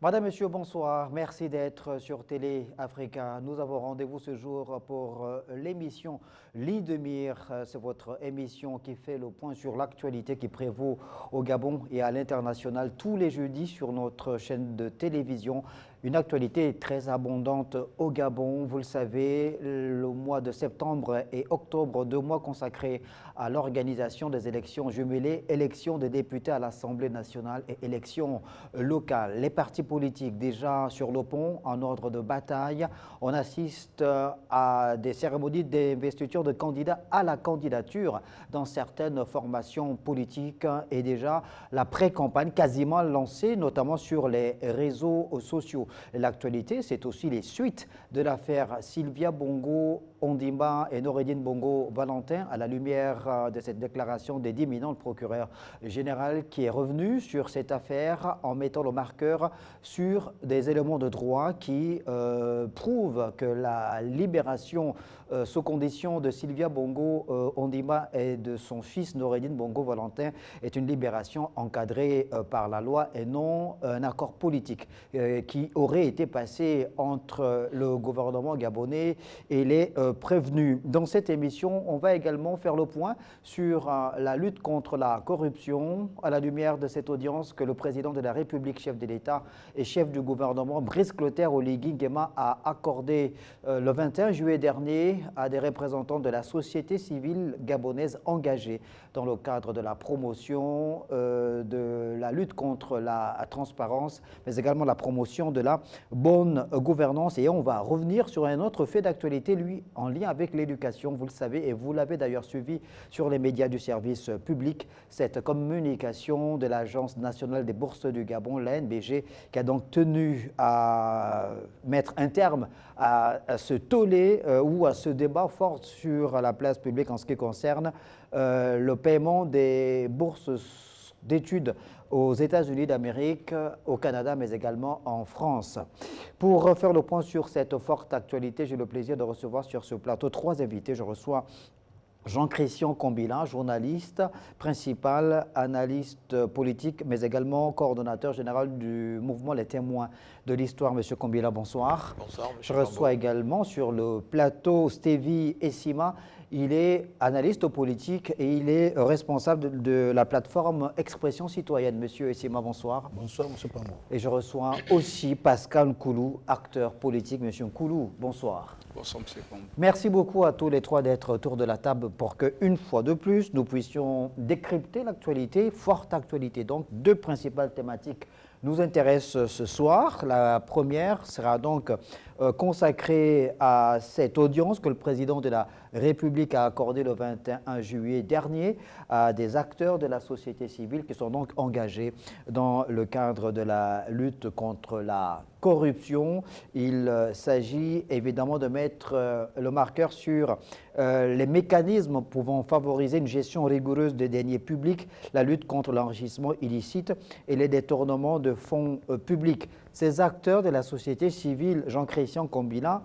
Madame, Monsieur, bonsoir. Merci d'être sur Télé Africa. Nous avons rendez-vous ce jour pour l'émission L'Idemir. C'est votre émission qui fait le point sur l'actualité qui prévaut au Gabon et à l'international tous les jeudis sur notre chaîne de télévision. Une actualité très abondante au Gabon. Vous le savez, le mois de septembre et octobre, 2 mois consacrés à l'organisation des élections jumelées, élections des députés à l'Assemblée nationale et élections locales. Les partis politiques déjà sur le pont en ordre de bataille. On assiste à des cérémonies d'investiture de candidats à la candidature dans certaines formations politiques et déjà la pré-campagne quasiment lancée, notamment sur les réseaux sociaux. L'actualité, c'est aussi les suites de l'affaire Sylvia Bongo Ondimba et Noureddine Bongo Valentin à la lumière de cette déclaration des d'éminent le procureur général qui est revenu sur cette affaire en mettant le marqueur sur des éléments de droit qui prouvent que la libération sous condition de Sylvia Bongo Ondimba et de son fils Noureddine Bongo Valentin est une libération encadrée par la loi et non un accord politique qui aurait été passé entre le gouvernement gabonais et les prévenus. Dans cette émission, on va également faire le point sur la lutte contre la corruption à la lumière de cette audience que le président de la République, chef de l'État et chef du gouvernement, Brice Clotaire Oligui Nguema, a accordé le 21 juillet dernier à des représentants de la société civile gabonaise engagés dans le cadre de la promotion de la lutte contre la transparence, mais également la promotion de la bonne gouvernance. Et on va revenir sur un autre fait d'actualité, lui, en lien avec l'éducation, vous le savez, et vous l'avez d'ailleurs suivi sur les médias du service public, cette communication de l'Agence nationale des bourses du Gabon, l'ANBG, qui a donc tenu à mettre un terme à ce tollé ou à ce débat fort sur la place publique en ce qui concerne le paiement des bourses d'études aux États-Unis d'Amérique, au Canada, mais également en France. Pour faire le point sur cette forte actualité, j'ai le plaisir de recevoir sur ce plateau 3 invités. Je reçois Jean-Christian Combila, journaliste principal, analyste politique, mais également coordonnateur général du mouvement Les Témoins de l'Histoire. Monsieur Combila, bonsoir. Bonsoir, Je monsieur reçois Cambo. également sur le plateau Stevie Essima. Il est analyste politique et il est responsable de la plateforme Expression Citoyenne. Monsieur Essima, bonsoir. Bonsoir, monsieur Pambo. Et je reçois aussi Pascal Nkoulou, acteur politique. Monsieur Nkoulou, bonsoir. Bonsoir, monsieur Cambo. Merci beaucoup à tous les trois d'être autour de la table pour qu'une fois de plus, nous puissions décrypter l'actualité, forte actualité. Donc, 2 principales thématiques nous intéressent ce soir. La première sera donc consacrée à cette audience que le président de la République a accordée le 21 juillet dernier à des acteurs de la société civile qui sont donc engagés dans le cadre de la lutte contre la corruption. Il s'agit évidemment de mettre le marqueur sur les mécanismes pouvant favoriser une gestion rigoureuse des deniers publics, la lutte contre l'enrichissement illicite et les détournements de fonds publics. Ces acteurs de la société civile, Jean-Christian Combila,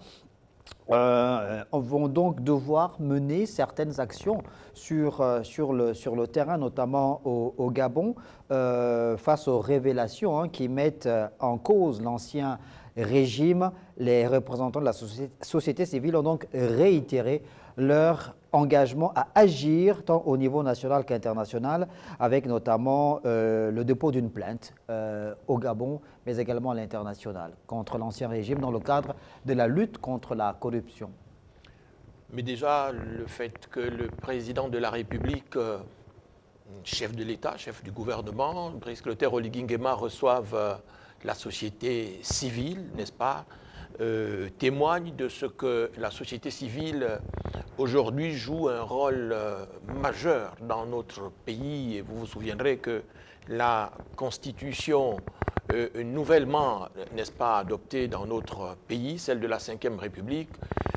vont donc devoir mener certaines actions sur le terrain, notamment au Gabon, face aux révélations qui mettent en cause l'ancien régime. Les représentants de la société civile ont donc réitéré leur engagement à agir tant au niveau national qu'international, avec notamment le dépôt d'une plainte au Gabon, mais également à l'international, contre l'ancien régime dans le cadre de la lutte contre la corruption. Mais déjà, le fait que le président de la République, chef de l'État, chef du gouvernement, Brice Clotaire Oligui Nguema reçoive la société civile, n'est-ce pas, témoigne de ce que la société civile aujourd'hui joue un rôle majeur dans notre pays. Et vous vous souviendrez que la constitution nouvellement, n'est-ce pas, adoptée dans notre pays, celle de la Ve République,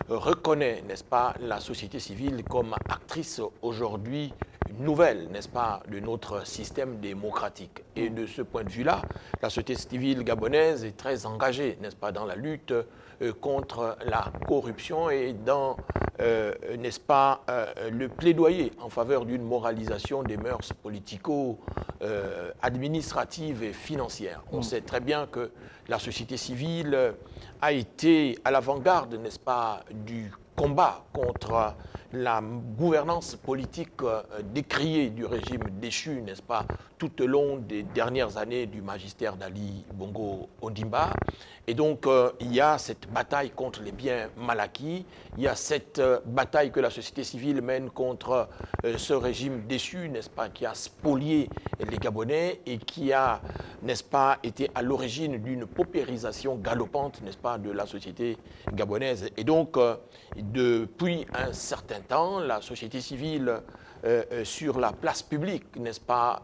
reconnaît, n'est-ce pas, la société civile comme actrice aujourd'hui nouvelle, n'est-ce pas, de notre système démocratique. Et de ce point de vue-là, la société civile gabonaise est très engagée, n'est-ce pas, dans la lutte contre la corruption et dans n'est-ce pas, le plaidoyer en faveur d'une moralisation des mœurs politico-administratives et financières. On sait très bien que la société civile a été à l'avant-garde, n'est-ce pas, du combat contre la gouvernance politique décriée du régime déchu, n'est-ce pas, tout au long des dernières années du magistère d'Ali Bongo Ondimba. Et donc, il y a cette bataille contre les biens mal acquis, il y a cette bataille que la société civile mène contre ce régime déchu, n'est-ce pas, qui a spolié les Gabonais et qui a, n'est-ce pas, été à l'origine d'une paupérisation galopante, n'est-ce pas, de la société gabonaise. Et donc, depuis un certain temps, la société civile sur la place publique, n'est-ce pas,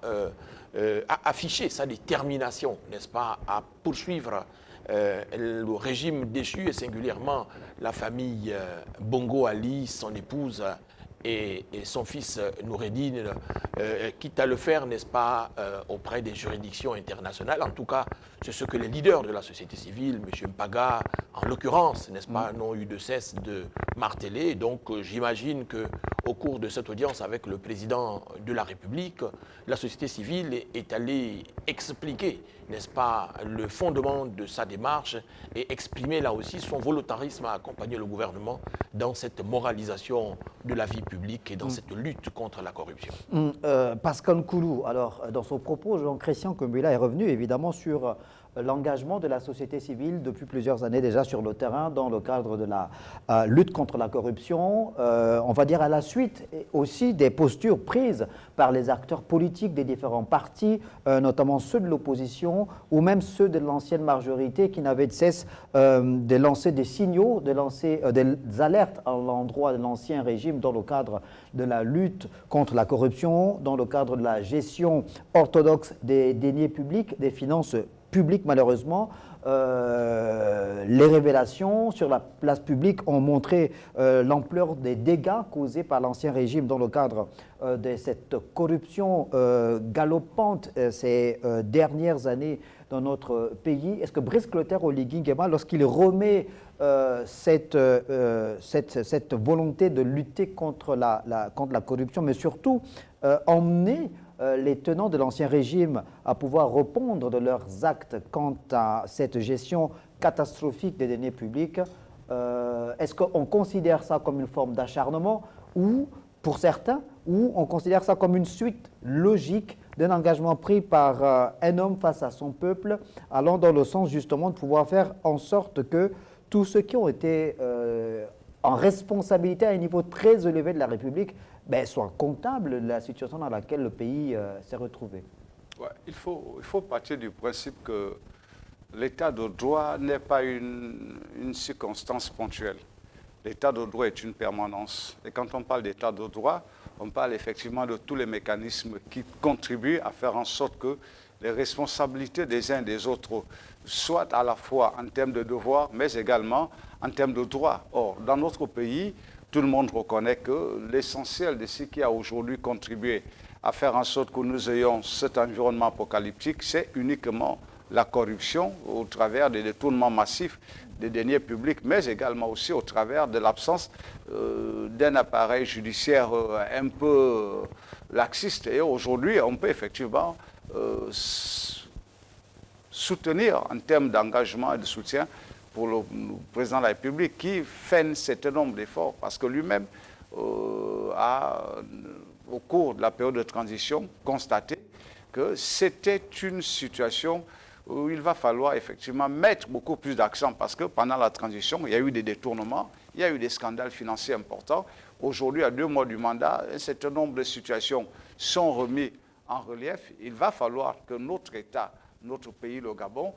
a affiché sa détermination, n'est-ce pas, à poursuivre le régime déchu et singulièrement la famille Bongo Ali, son épouse et son fils Noureddine, quitte à le faire, n'est-ce pas, auprès des juridictions internationales. En tout cas, c'est ce que les leaders de la société civile, M. Mpaga, en l'occurrence, n'est-ce pas, n'ont eu de cesse de marteler. Donc, j'imagine qu'au cours de cette audience avec le président de la République, la société civile est allée expliquer, n'est-ce pas, le fondement de sa démarche et exprimer là aussi son volontarisme à accompagner le gouvernement dans cette moralisation de la vie publique et dans cette lutte contre la corruption. Pascal Nkoulou, alors dans son propos, Jean-Christian Kombila est revenu évidemment sur l'engagement de la société civile depuis plusieurs années déjà sur le terrain dans le cadre de la lutte contre la corruption, on va dire à la suite aussi des postures prises par les acteurs politiques des différents partis, notamment ceux de l'opposition ou même ceux de l'ancienne majorité qui n'avaient de cesse de lancer des signaux, de lancer des alertes à l'endroit de l'ancien régime dans le cadre de la lutte contre la corruption, dans le cadre de la gestion orthodoxe des deniers publics, des finances publiques malheureusement. Les révélations sur la place publique ont montré l'ampleur des dégâts causés par l'ancien régime dans le cadre de cette corruption galopante ces dernières années dans notre pays. Est-ce que Brice Clotaire Oligui Nguema, lorsqu'il remet cette volonté de lutter contre la corruption, mais surtout emmener les tenants de l'ancien régime à pouvoir répondre de leurs actes quant à cette gestion catastrophique des deniers publics, est-ce qu'on considère ça comme une forme d'acharnement ou, pour certains, ou on considère ça comme une suite logique d'un engagement pris par un homme face à son peuple, allant dans le sens justement de pouvoir faire en sorte que tous ceux qui ont été en responsabilité à un niveau très élevé de la République soient comptables de la situation dans laquelle le pays s'est retrouvé? Ouais, il faut partir du principe que l'état de droit n'est pas une circonstance ponctuelle. L'état de droit est une permanence. Et quand on parle d'état de droit, on parle effectivement de tous les mécanismes qui contribuent à faire en sorte que les responsabilités des uns et des autres soient à la fois en termes de devoirs, mais également en termes de droits. Or, dans notre pays, tout le monde reconnaît que l'essentiel de ce qui a aujourd'hui contribué à faire en sorte que nous ayons cet environnement apocalyptique, c'est uniquement la corruption au travers des détournements massifs des deniers publics, mais également aussi au travers de l'absence d'un appareil judiciaire un peu laxiste. Et aujourd'hui, on peut effectivement soutenir en termes d'engagement et de soutien pour le président de la République qui fait un certain nombre d'efforts parce que lui-même a, au cours de la période de transition, constaté que c'était une situation où il va falloir effectivement mettre beaucoup plus d'accent parce que pendant la transition, il y a eu des détournements, il y a eu des scandales financiers importants. Aujourd'hui, à 2 mois du mandat, un certain nombre de situations sont remises en relief. Il va falloir que notre État, notre pays, le Gabon,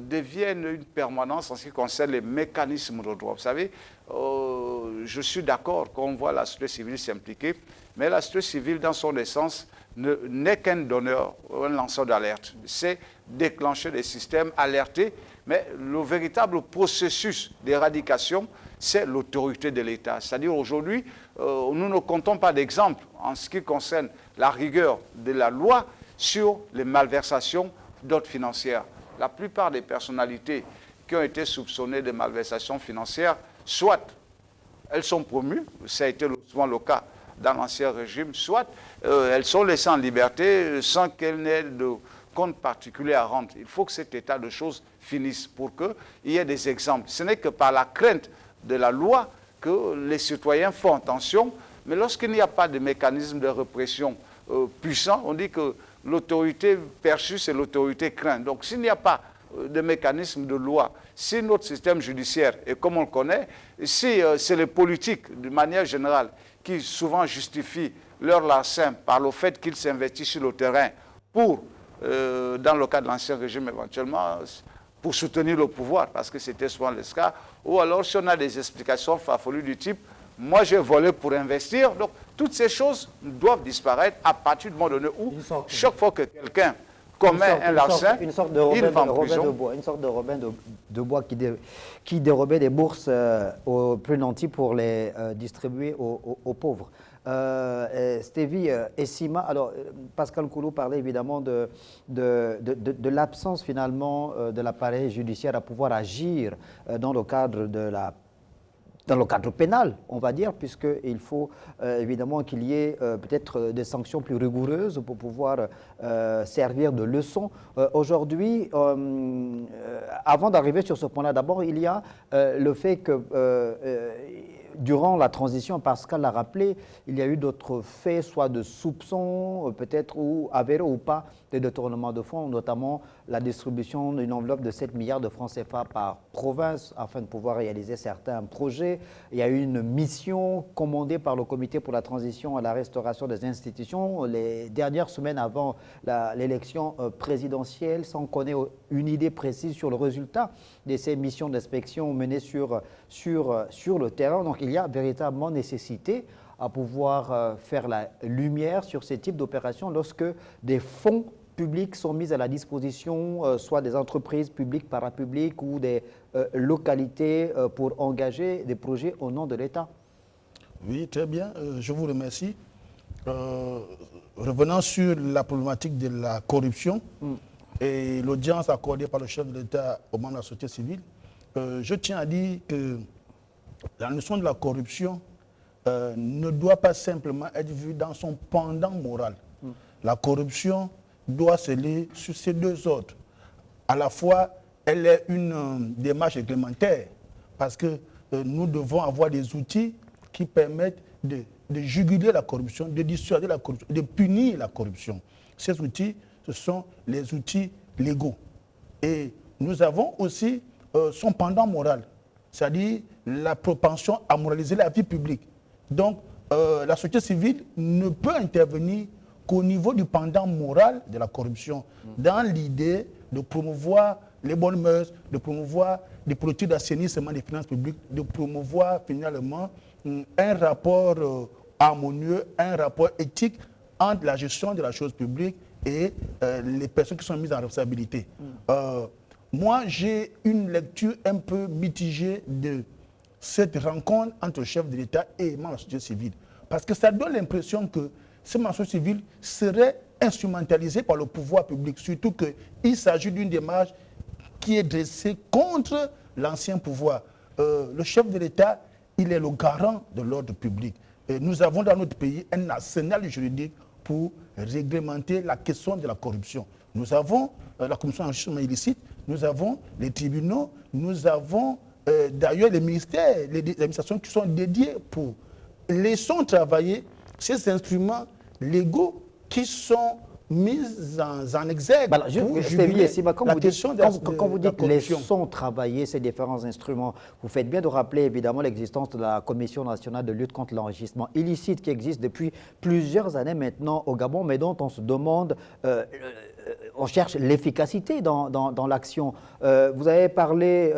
devienne une permanence en ce qui concerne les mécanismes de droit. Vous savez, je suis d'accord qu'on voit la société civile s'impliquer, mais la société civile, dans son essence, n'est qu'un donneur, un lanceur d'alerte. C'est déclencher des systèmes, alerter, mais le véritable processus d'éradication, c'est l'autorité de l'État. C'est-à-dire aujourd'hui, nous ne comptons pas d'exemple en ce qui concerne la rigueur de la loi sur les malversations d'ordre financière. La plupart des personnalités qui ont été soupçonnées de malversations financières, soit elles sont promues, ça a été souvent le cas dans l'ancien régime, soit elles sont laissées en liberté sans qu'elles n'aient de compte particulier à rendre. Il faut que cet état de choses finisse pour qu'il y ait des exemples. Ce n'est que par la crainte de la loi que les citoyens font attention, mais lorsqu'il n'y a pas de mécanisme de répression puissant, on dit que l'autorité perçue, c'est l'autorité crainte. Donc s'il n'y a pas de mécanisme de loi, si notre système judiciaire est comme on le connaît, si c'est les politiques, de manière générale, qui souvent justifient leur larcin par le fait qu'ils s'investissent sur le terrain pour, dans le cas de l'ancien régime éventuellement, pour soutenir le pouvoir, parce que c'était souvent le cas, ou alors si on a des explications farfelues du type « moi j'ai volé pour investir », donc toutes ces choses doivent disparaître à partir du moment donné où chaque fois que quelqu'un commet un larcin, une sorte de il va en prison. de Bois, une sorte de Robin de Bois qui dérobait des bourses aux plus nantis pour les distribuer aux pauvres. Stevie Essima, alors Pascal Koulou parlait évidemment de l'absence finalement de l'appareil judiciaire à pouvoir agir dans le cadre pénal, on va dire, puisqu'il faut évidemment qu'il y ait peut-être des sanctions plus rigoureuses pour pouvoir servir de leçon. Aujourd'hui, avant d'arriver sur ce point-là, d'abord, il y a le fait que durant la transition, Pascal l'a rappelé, il y a eu d'autres faits, soit de soupçons, peut-être, ou avérés ou pas, de détournement de fonds, notamment la distribution d'une enveloppe de 7 milliards de francs CFA par province afin de pouvoir réaliser certains projets. Il y a eu une mission commandée par le Comité pour la transition et la restauration des institutions les dernières semaines avant l'élection présidentielle, sans qu'on ait une idée précise sur le résultat de ces missions d'inspection menées sur le terrain. Donc il y a véritablement nécessité à pouvoir faire la lumière sur ces types d'opérations lorsque des fonds publics sont mis à la disposition, soit des entreprises publiques, parapubliques ou des localités pour engager des projets au nom de l'État. Oui, très bien, je vous remercie. Revenant sur la problématique de la corruption et l'audience accordée par le chef de l'État aux membres de la société civile, je tiens à dire que la notion de la corruption ne doit pas simplement être vue dans son pendant moral. La corruption doit s'élever sur ces deux ordres. À la fois, elle est une démarche réglementaire parce que nous devons avoir des outils qui permettent de juguler la corruption, de dissuader la corruption, de punir la corruption. Ces outils, ce sont les outils légaux. Et nous avons aussi son pendant moral, c'est-à-dire la propension à moraliser la vie publique. Donc, la société civile ne peut intervenir qu'au niveau du pendant moral de la corruption, dans l'idée de promouvoir les bonnes mœurs, de promouvoir des politiques d'assainissement des finances publiques, de promouvoir finalement un rapport harmonieux, un rapport éthique entre la gestion de la chose publique et les personnes qui sont mises en responsabilité. Moi, j'ai une lecture un peu mitigée de cette rencontre entre le chef de l'État et la société civile. Parce que ça donne l'impression que ce marché civil serait instrumentalisé par le pouvoir public, surtout qu'il s'agit d'une démarche qui est dressée contre l'ancien pouvoir. Le chef de l'État, il est le garant de l'ordre public. Et nous avons dans notre pays un arsenal juridique pour réglementer la question de la corruption. Nous avons la commission d'enrichissement illicite, nous avons les tribunaux, nous avons d'ailleurs les ministères, les administrations qui sont dédiées pour laissons travailler ces instruments légaux qui sont mis en exergue pour juguler la question de la corruption. Quand vous dites laissons travailler ces différents instruments, vous faites bien de rappeler évidemment l'existence de la Commission nationale de lutte contre l'enrichissement illicite qui existe depuis plusieurs années maintenant au Gabon, mais dont on se demande, on cherche l'efficacité dans l'action. Vous avez parlé,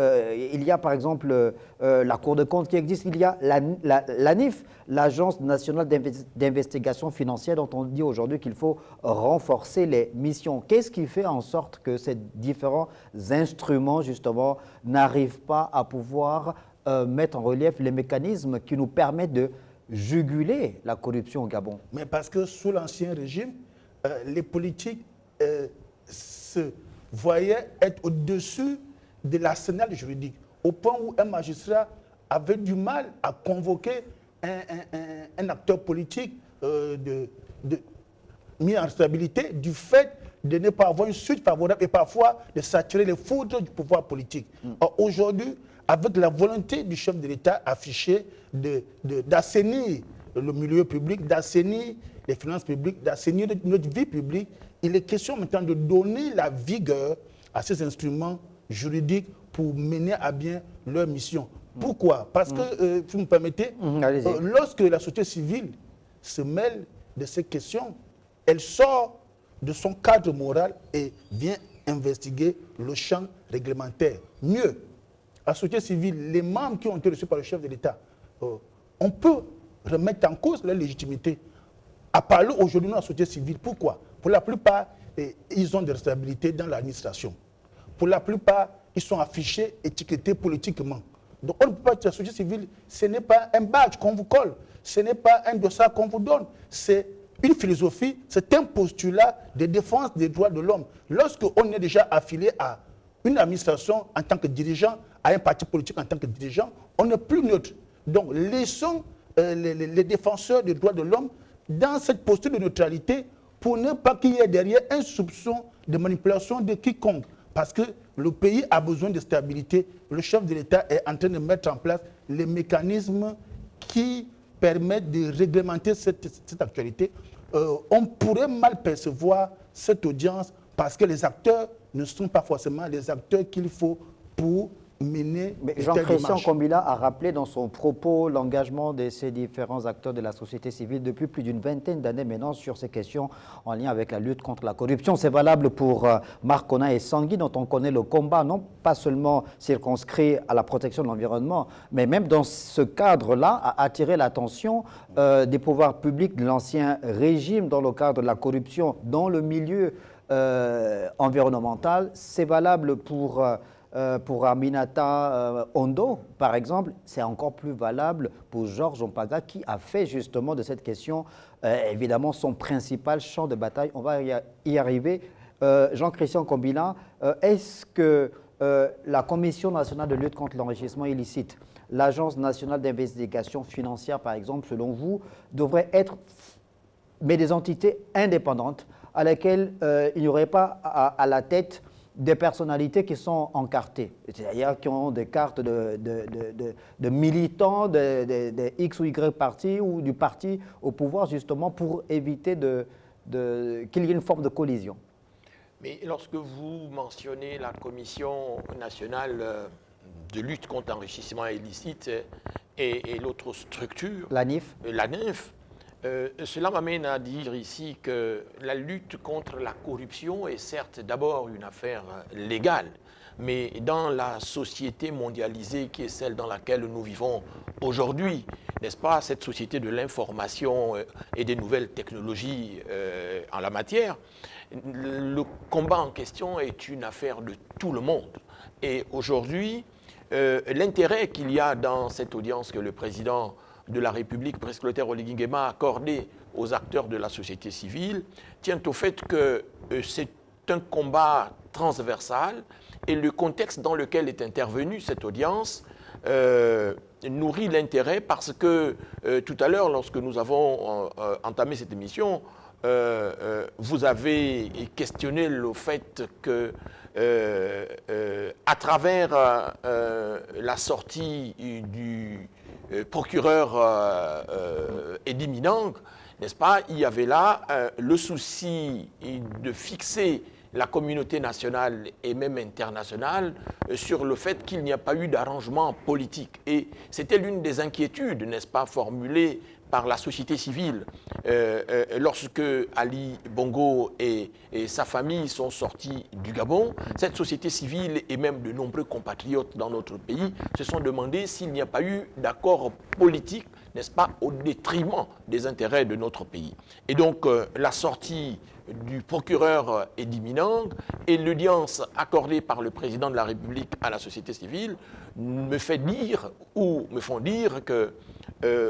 il y a par exemple la Cour de compte qui existe, il y a l'ANIF, l'Agence nationale d'investigation financière dont on dit aujourd'hui qu'il faut renforcer les missions. Qu'est-ce qui fait en sorte que ces différents instruments justement n'arrivent pas à pouvoir mettre en relief les mécanismes qui nous permettent de juguler la corruption au Gabon? Mais parce que sous l'Ancien Régime, les politiques se voyaient être au-dessus de l'arsenal juridique, au point où un magistrat avait du mal à convoquer un acteur politique mis en stabilité du fait de ne pas avoir une suite favorable et parfois de saturer les foudres du pouvoir politique. Or, aujourd'hui, avec la volonté du chef de l'État affichée d'assainir le milieu public, d'assainir les finances publiques, d'assainir notre vie publique, il est question maintenant de donner la vigueur à ces instruments juridiques pour mener à bien leur mission. Pourquoi? Parce que, si vous me permettez, lorsque la société civile se mêle de ces questions, elle sort de son cadre moral et vient investiguer le champ réglementaire. Mieux, la société civile, les membres qui ont été reçus par le chef de l'État, on peut remettre en cause leur légitimité. À parler aujourd'hui de la société civile, pourquoi? Pour la plupart, ils ont des responsabilités dans l'administration. Pour la plupart, ils sont affichés, étiquetés politiquement. Donc on ne peut pas dire que la société civile, ce n'est pas un badge qu'on vous colle, ce n'est pas un dossard qu'on vous donne, c'est une philosophie, c'est un postulat de défense des droits de l'homme. Lorsqu'on est déjà affilié à une administration en tant que dirigeant, à un parti politique en tant que dirigeant, on n'est plus neutre. Donc laissons les défenseurs des droits de l'homme dans cette posture de neutralité pour ne pas qu'il y ait derrière un soupçon de manipulation de quiconque. Parce que le pays a besoin de stabilité. Le chef de l'État est en train de mettre en place les mécanismes qui permettent de réglementer cette actualité. On pourrait mal percevoir cette audience parce que les acteurs ne sont pas forcément les acteurs qu'il faut pour mener. Mais Jean-Christian Combila a rappelé dans son propos l'engagement de ces différents acteurs de la société civile depuis plus d'une vingtaine d'années maintenant sur ces questions en lien avec la lutte contre la corruption. C'est valable pour Marcona et Sangui, dont on connaît le combat, non pas seulement circonscrit à la protection de l'environnement, mais même dans ce cadre-là, à attirer l'attention des pouvoirs publics de l'ancien régime dans le cadre de la corruption dans le milieu environnemental. C'est valable pour Aminata Ondo, par exemple. C'est encore plus valable pour Georges Ompaga, qui a fait justement de cette question, évidemment, son principal champ de bataille. On va y arriver. Jean-Christian Combila, est-ce que la Commission nationale de lutte contre l'enrichissement illicite, l'Agence nationale d'investigation financière, par exemple, selon vous, devrait être des entités indépendantes à laquelle il n'y aurait pas à la tête des personnalités qui sont encartées, c'est-à-dire qui ont des cartes de militants de X ou Y parti ou du parti au pouvoir, justement pour éviter qu'il y ait une forme de collision. Mais lorsque vous mentionnez la Commission nationale de lutte contre l'enrichissement illicite et l'autre structure, la NIF, cela m'amène à dire ici que la lutte contre la corruption est certes d'abord une affaire légale, mais dans la société mondialisée qui est celle dans laquelle nous vivons aujourd'hui, n'est-ce pas, cette société de l'information et des nouvelles technologies en la matière, le combat en question est une affaire de tout le monde. Et aujourd'hui, l'intérêt qu'il y a dans cette audience que le président de la République, Brice Clotaire Oligui Nguema, a accordé aux acteurs de la société civile tient au fait que c'est un combat transversal et le contexte dans lequel est intervenue cette audience nourrit l'intérêt parce que tout à l'heure, lorsque nous avons entamé cette émission, vous avez questionné le fait que à travers la sortie du procureur Eddy Minang, n'est-ce pas, il y avait là le souci de fixer la communauté nationale et même internationale sur le fait qu'il n'y a pas eu d'arrangement politique. Et c'était l'une des inquiétudes, n'est-ce pas, formulées par la société civile lorsque Ali Bongo et sa famille sont sortis du Gabon. Cette société civile et même de nombreux compatriotes dans notre pays se sont demandé s'il n'y a pas eu d'accord politique, n'est-ce pas, au détriment des intérêts de notre pays. Et donc la sortie du procureur Eddy Minang et l'audience accordée par le président de la République à la société civile me font dire que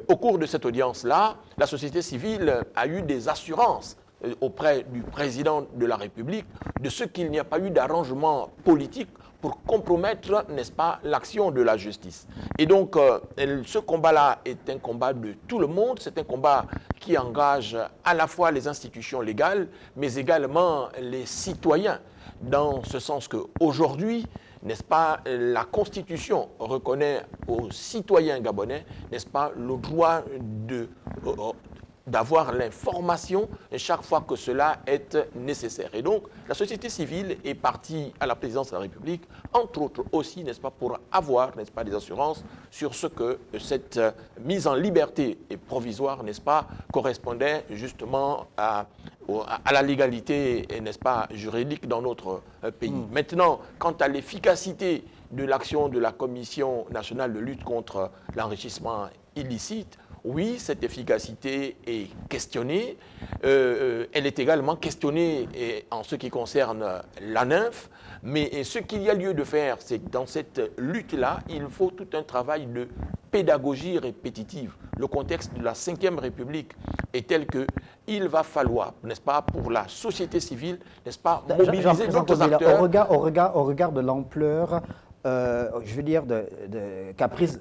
au cours de cette audience-là, la société civile a eu des assurances auprès du président de la République de ce qu'il n'y a pas eu d'arrangement politique pour compromettre, n'est-ce pas, l'action de la justice. Et donc, ce combat-là est un combat de tout le monde, c'est un combat qui engage à la fois les institutions légales, mais également les citoyens, dans ce sens qu'aujourd'hui, n'est-ce pas, la Constitution reconnaît aux citoyens gabonais, n'est-ce pas, le droit d'avoir l'information chaque fois que cela est nécessaire. Et donc, la société civile est partie à la présidence de la République, entre autres aussi, n'est-ce pas, pour avoir, n'est-ce pas, des assurances sur ce que cette mise en liberté et provisoire, n'est-ce pas, correspondait justement à la légalité, n'est-ce pas, juridique dans notre pays. Maintenant, quant à l'efficacité de l'action de la Commission nationale de lutte contre l'enrichissement illicite, oui, cette efficacité est questionnée. Elle est également questionnée en ce qui concerne la nymphe. Mais ce qu'il y a lieu de faire, c'est que dans cette lutte-là, il faut tout un travail de pédagogie répétitive. Le contexte de la Ve République est tel qu'il va falloir, n'est-ce pas, pour la société civile, n'est-ce pas, mobiliser d'autres acteurs. Au regard de l'ampleur, je veux dire, qu'a prise...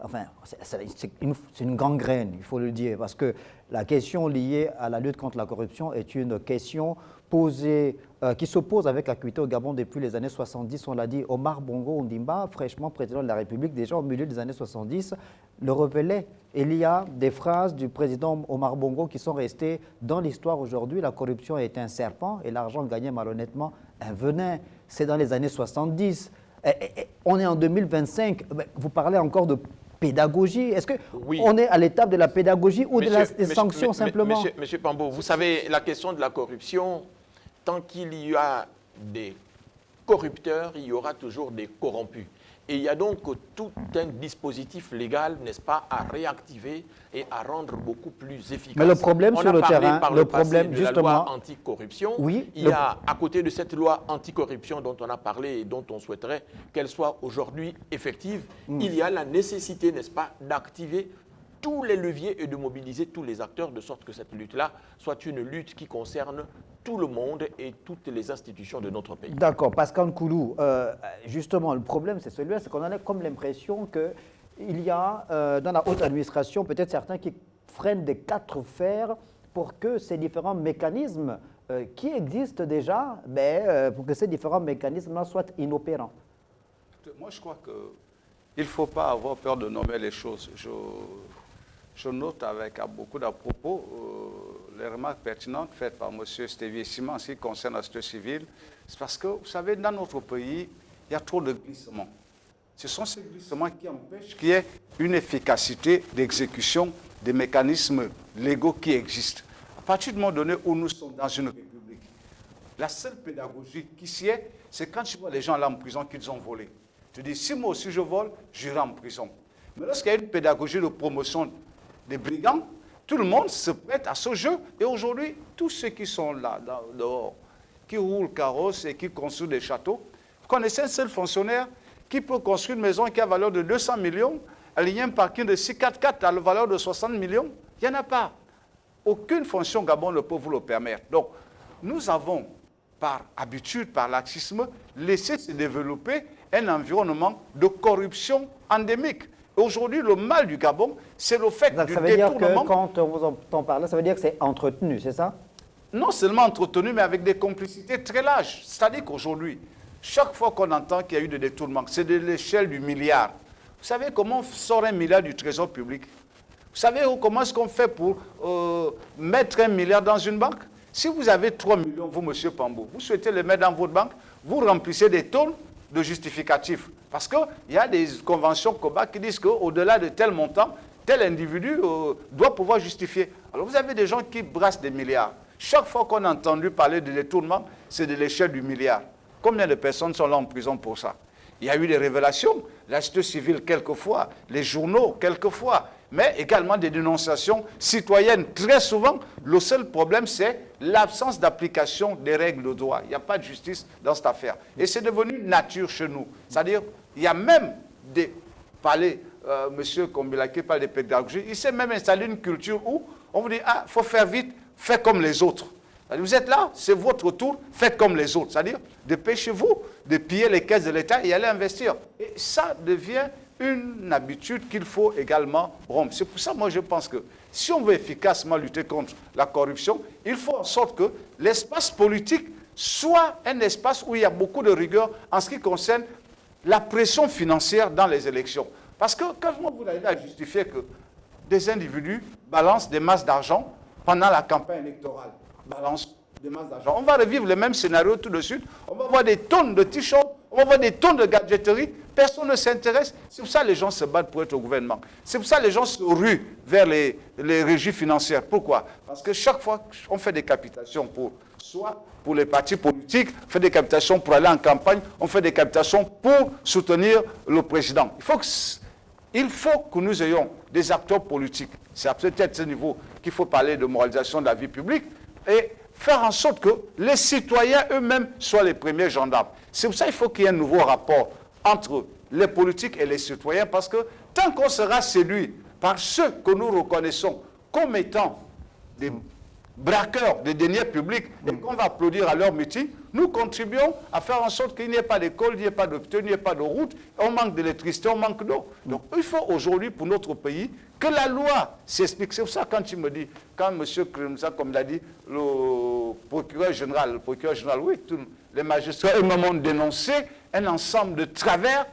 Enfin, c'est une gangrène, il faut le dire, parce que la question liée à la lutte contre la corruption est une question posée, qui s'oppose avec acuité au Gabon depuis les années 70. On l'a dit, Omar Bongo Ondimba, fraîchement président de la République, déjà au milieu des années 70, le révélait. Il y a des phrases du président Omar Bongo qui sont restées dans l'histoire aujourd'hui. La corruption est un serpent et l'argent gagné malhonnêtement un venin. C'est dans les années 70. On est en 2025. Vous parlez encore de pédagogie. Est-ce qu'on est à l'étape de la pédagogie ou des sanctions simplement? Monsieur Pambo, vous savez, la question de la corruption, tant qu'il y a des corrupteurs, il y aura toujours des corrompus. Et il y a donc tout un dispositif légal, n'est-ce pas, à réactiver et à rendre beaucoup plus efficace. Mais le problème sur le terrain, le problème justement, la loi anticorruption. Oui, il y a à côté de cette loi anticorruption dont on a parlé et dont on souhaiterait qu'elle soit aujourd'hui effective, il y a la nécessité, n'est-ce pas, d'activer tous les leviers et de mobiliser tous les acteurs de sorte que cette lutte-là soit une lutte qui concerne tout le monde et toutes les institutions de notre pays. D'accord. Pascal Koulou, justement, le problème, c'est celui-là, c'est qu'on a comme l'impression qu'il y a dans la haute administration peut-être certains qui freinent des quatre fers pour que ces différents mécanismes qui existent déjà, pour que ces différents mécanismes-là soient inopérants. Moi, je crois qu'il ne faut pas avoir peur de nommer les choses. Je note avec beaucoup d'à-propos les remarques pertinentes faites par M. Stévier Simon en ce qui concerne la société civile. C'est parce que, vous savez, dans notre pays, il y a trop de glissements. Ce sont ces glissements qui empêchent qu'il y ait une efficacité d'exécution des mécanismes légaux qui existent. À partir du moment donné où nous sommes dans une république, la seule pédagogie qui s'y est, c'est quand tu vois les gens là en prison qu'ils ont volé. Tu dis, si moi aussi je vole, j'irai en prison. Mais lorsqu'il y a une pédagogie de promotion des brigands, tout le monde se prête à ce jeu. Et aujourd'hui, tous ceux qui sont là, dehors, qui roulent carrosse et qui construisent des châteaux, vous connaissez un seul fonctionnaire qui peut construire une maison qui a valeur de 200 millions, aligner un parking de 644 à la valeur de 60 millions? Il n'y en a pas. Aucune fonction Gabon ne peut vous le permettre. Donc, nous avons, par habitude, par laxisme, laissé se développer un environnement de corruption endémique. Aujourd'hui, le mal du Gabon, c'est le fait du détournement. Ça veut dire que quand on vous entend parler, ça veut dire que c'est entretenu, c'est ça? Non seulement entretenu, mais avec des complicités très larges. C'est-à-dire qu'aujourd'hui, chaque fois qu'on entend qu'il y a eu des détournements, c'est de l'échelle du milliard. Vous savez comment on sort un milliard du trésor public? Vous savez comment est-ce qu'on fait pour mettre un milliard dans une banque? Si vous avez 3 millions, vous, M. Pambo, vous souhaitez les mettre dans votre banque, vous remplissez des tonnes de justificatifs. Parce qu'il y a des conventions COBA qui disent qu'au-delà de tel montant, tel individu doit pouvoir justifier. Alors vous avez des gens qui brassent des milliards. Chaque fois qu'on a entendu parler de détournement, c'est de l'échelle du milliard. Combien de personnes sont là en prison pour ça? Il y a eu des révélations, la société civile quelquefois, les journaux quelquefois, mais également des dénonciations citoyennes. Très souvent, le seul problème, c'est l'absence d'application des règles de droit. Il n'y a pas de justice dans cette affaire. Et c'est devenu nature chez nous. C'est-à-dire, il y a même des palais, M. Kombilaki parle de pédagogie, il s'est même installé une culture où on vous dit, ah, il faut faire vite, il faites comme les autres. Vous êtes là, c'est votre tour, faites comme les autres. C'est-à-dire, dépêchez-vous de piller les caisses de l'État et aller investir. Et ça devient une habitude qu'il faut également rompre. C'est pour ça, moi, je pense que si on veut efficacement lutter contre la corruption, il faut en sorte que l'espace politique soit un espace où il y a beaucoup de rigueur en ce qui concerne la pression financière dans les élections. Parce que quand vous arrivez à justifier que des individus balancent des masses d'argent pendant la campagne électorale, balancent des masses d'argent, on va revivre le même scénario tout de suite. On va voir des tonnes de t-shirts, on va voir des tonnes de gadgeterie. Personne ne s'intéresse. C'est pour ça que les gens se battent pour être au gouvernement. C'est pour ça que les gens se ruent vers les régies financières. Pourquoi? Parce que chaque fois qu'on fait des captations soit pour les partis politiques, on fait des captations pour aller en campagne, on fait des captations pour soutenir le président. Il faut que nous ayons des acteurs politiques. C'est peut-être à ce niveau qu'il faut parler de moralisation de la vie publique et faire en sorte que les citoyens eux-mêmes soient les premiers gendarmes. C'est pour ça qu'il faut qu'il y ait un nouveau rapport entre les politiques et les citoyens, parce que tant qu'on sera séduit par ceux que nous reconnaissons comme étant des braqueurs des deniers publics et qu'on va applaudir à leur meeting, nous contribuons à faire en sorte qu'il n'y ait pas d'école, il n'y ait pas d'hôpital, il n'y ait pas de route, on manque d'électricité, on manque d'eau. Donc il faut aujourd'hui pour notre pays que la loi s'explique. C'est pour ça quand il me dit, quand M. Kremza, comme l'a dit, le procureur général, oui, tous les magistrats eux-mêmes ont dénoncé un ensemble de travers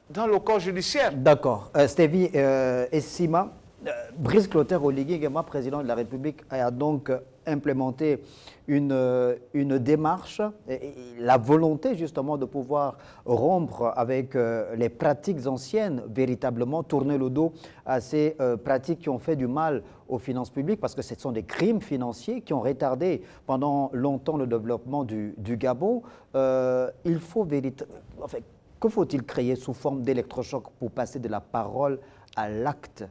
dans le corps judiciaire. D'accord. Stevie Essima, Brice Clotaire Oligui Nguema, président de la République, a donc implémenté une démarche, la volonté justement de pouvoir rompre avec les pratiques anciennes, véritablement tourner le dos à ces pratiques qui ont fait du mal aux finances publiques, parce que ce sont des crimes financiers qui ont retardé pendant longtemps le développement du Gabon. Il faut enfin, que faut-il créer sous forme d'électrochoc pour passer de la parole à l'acte?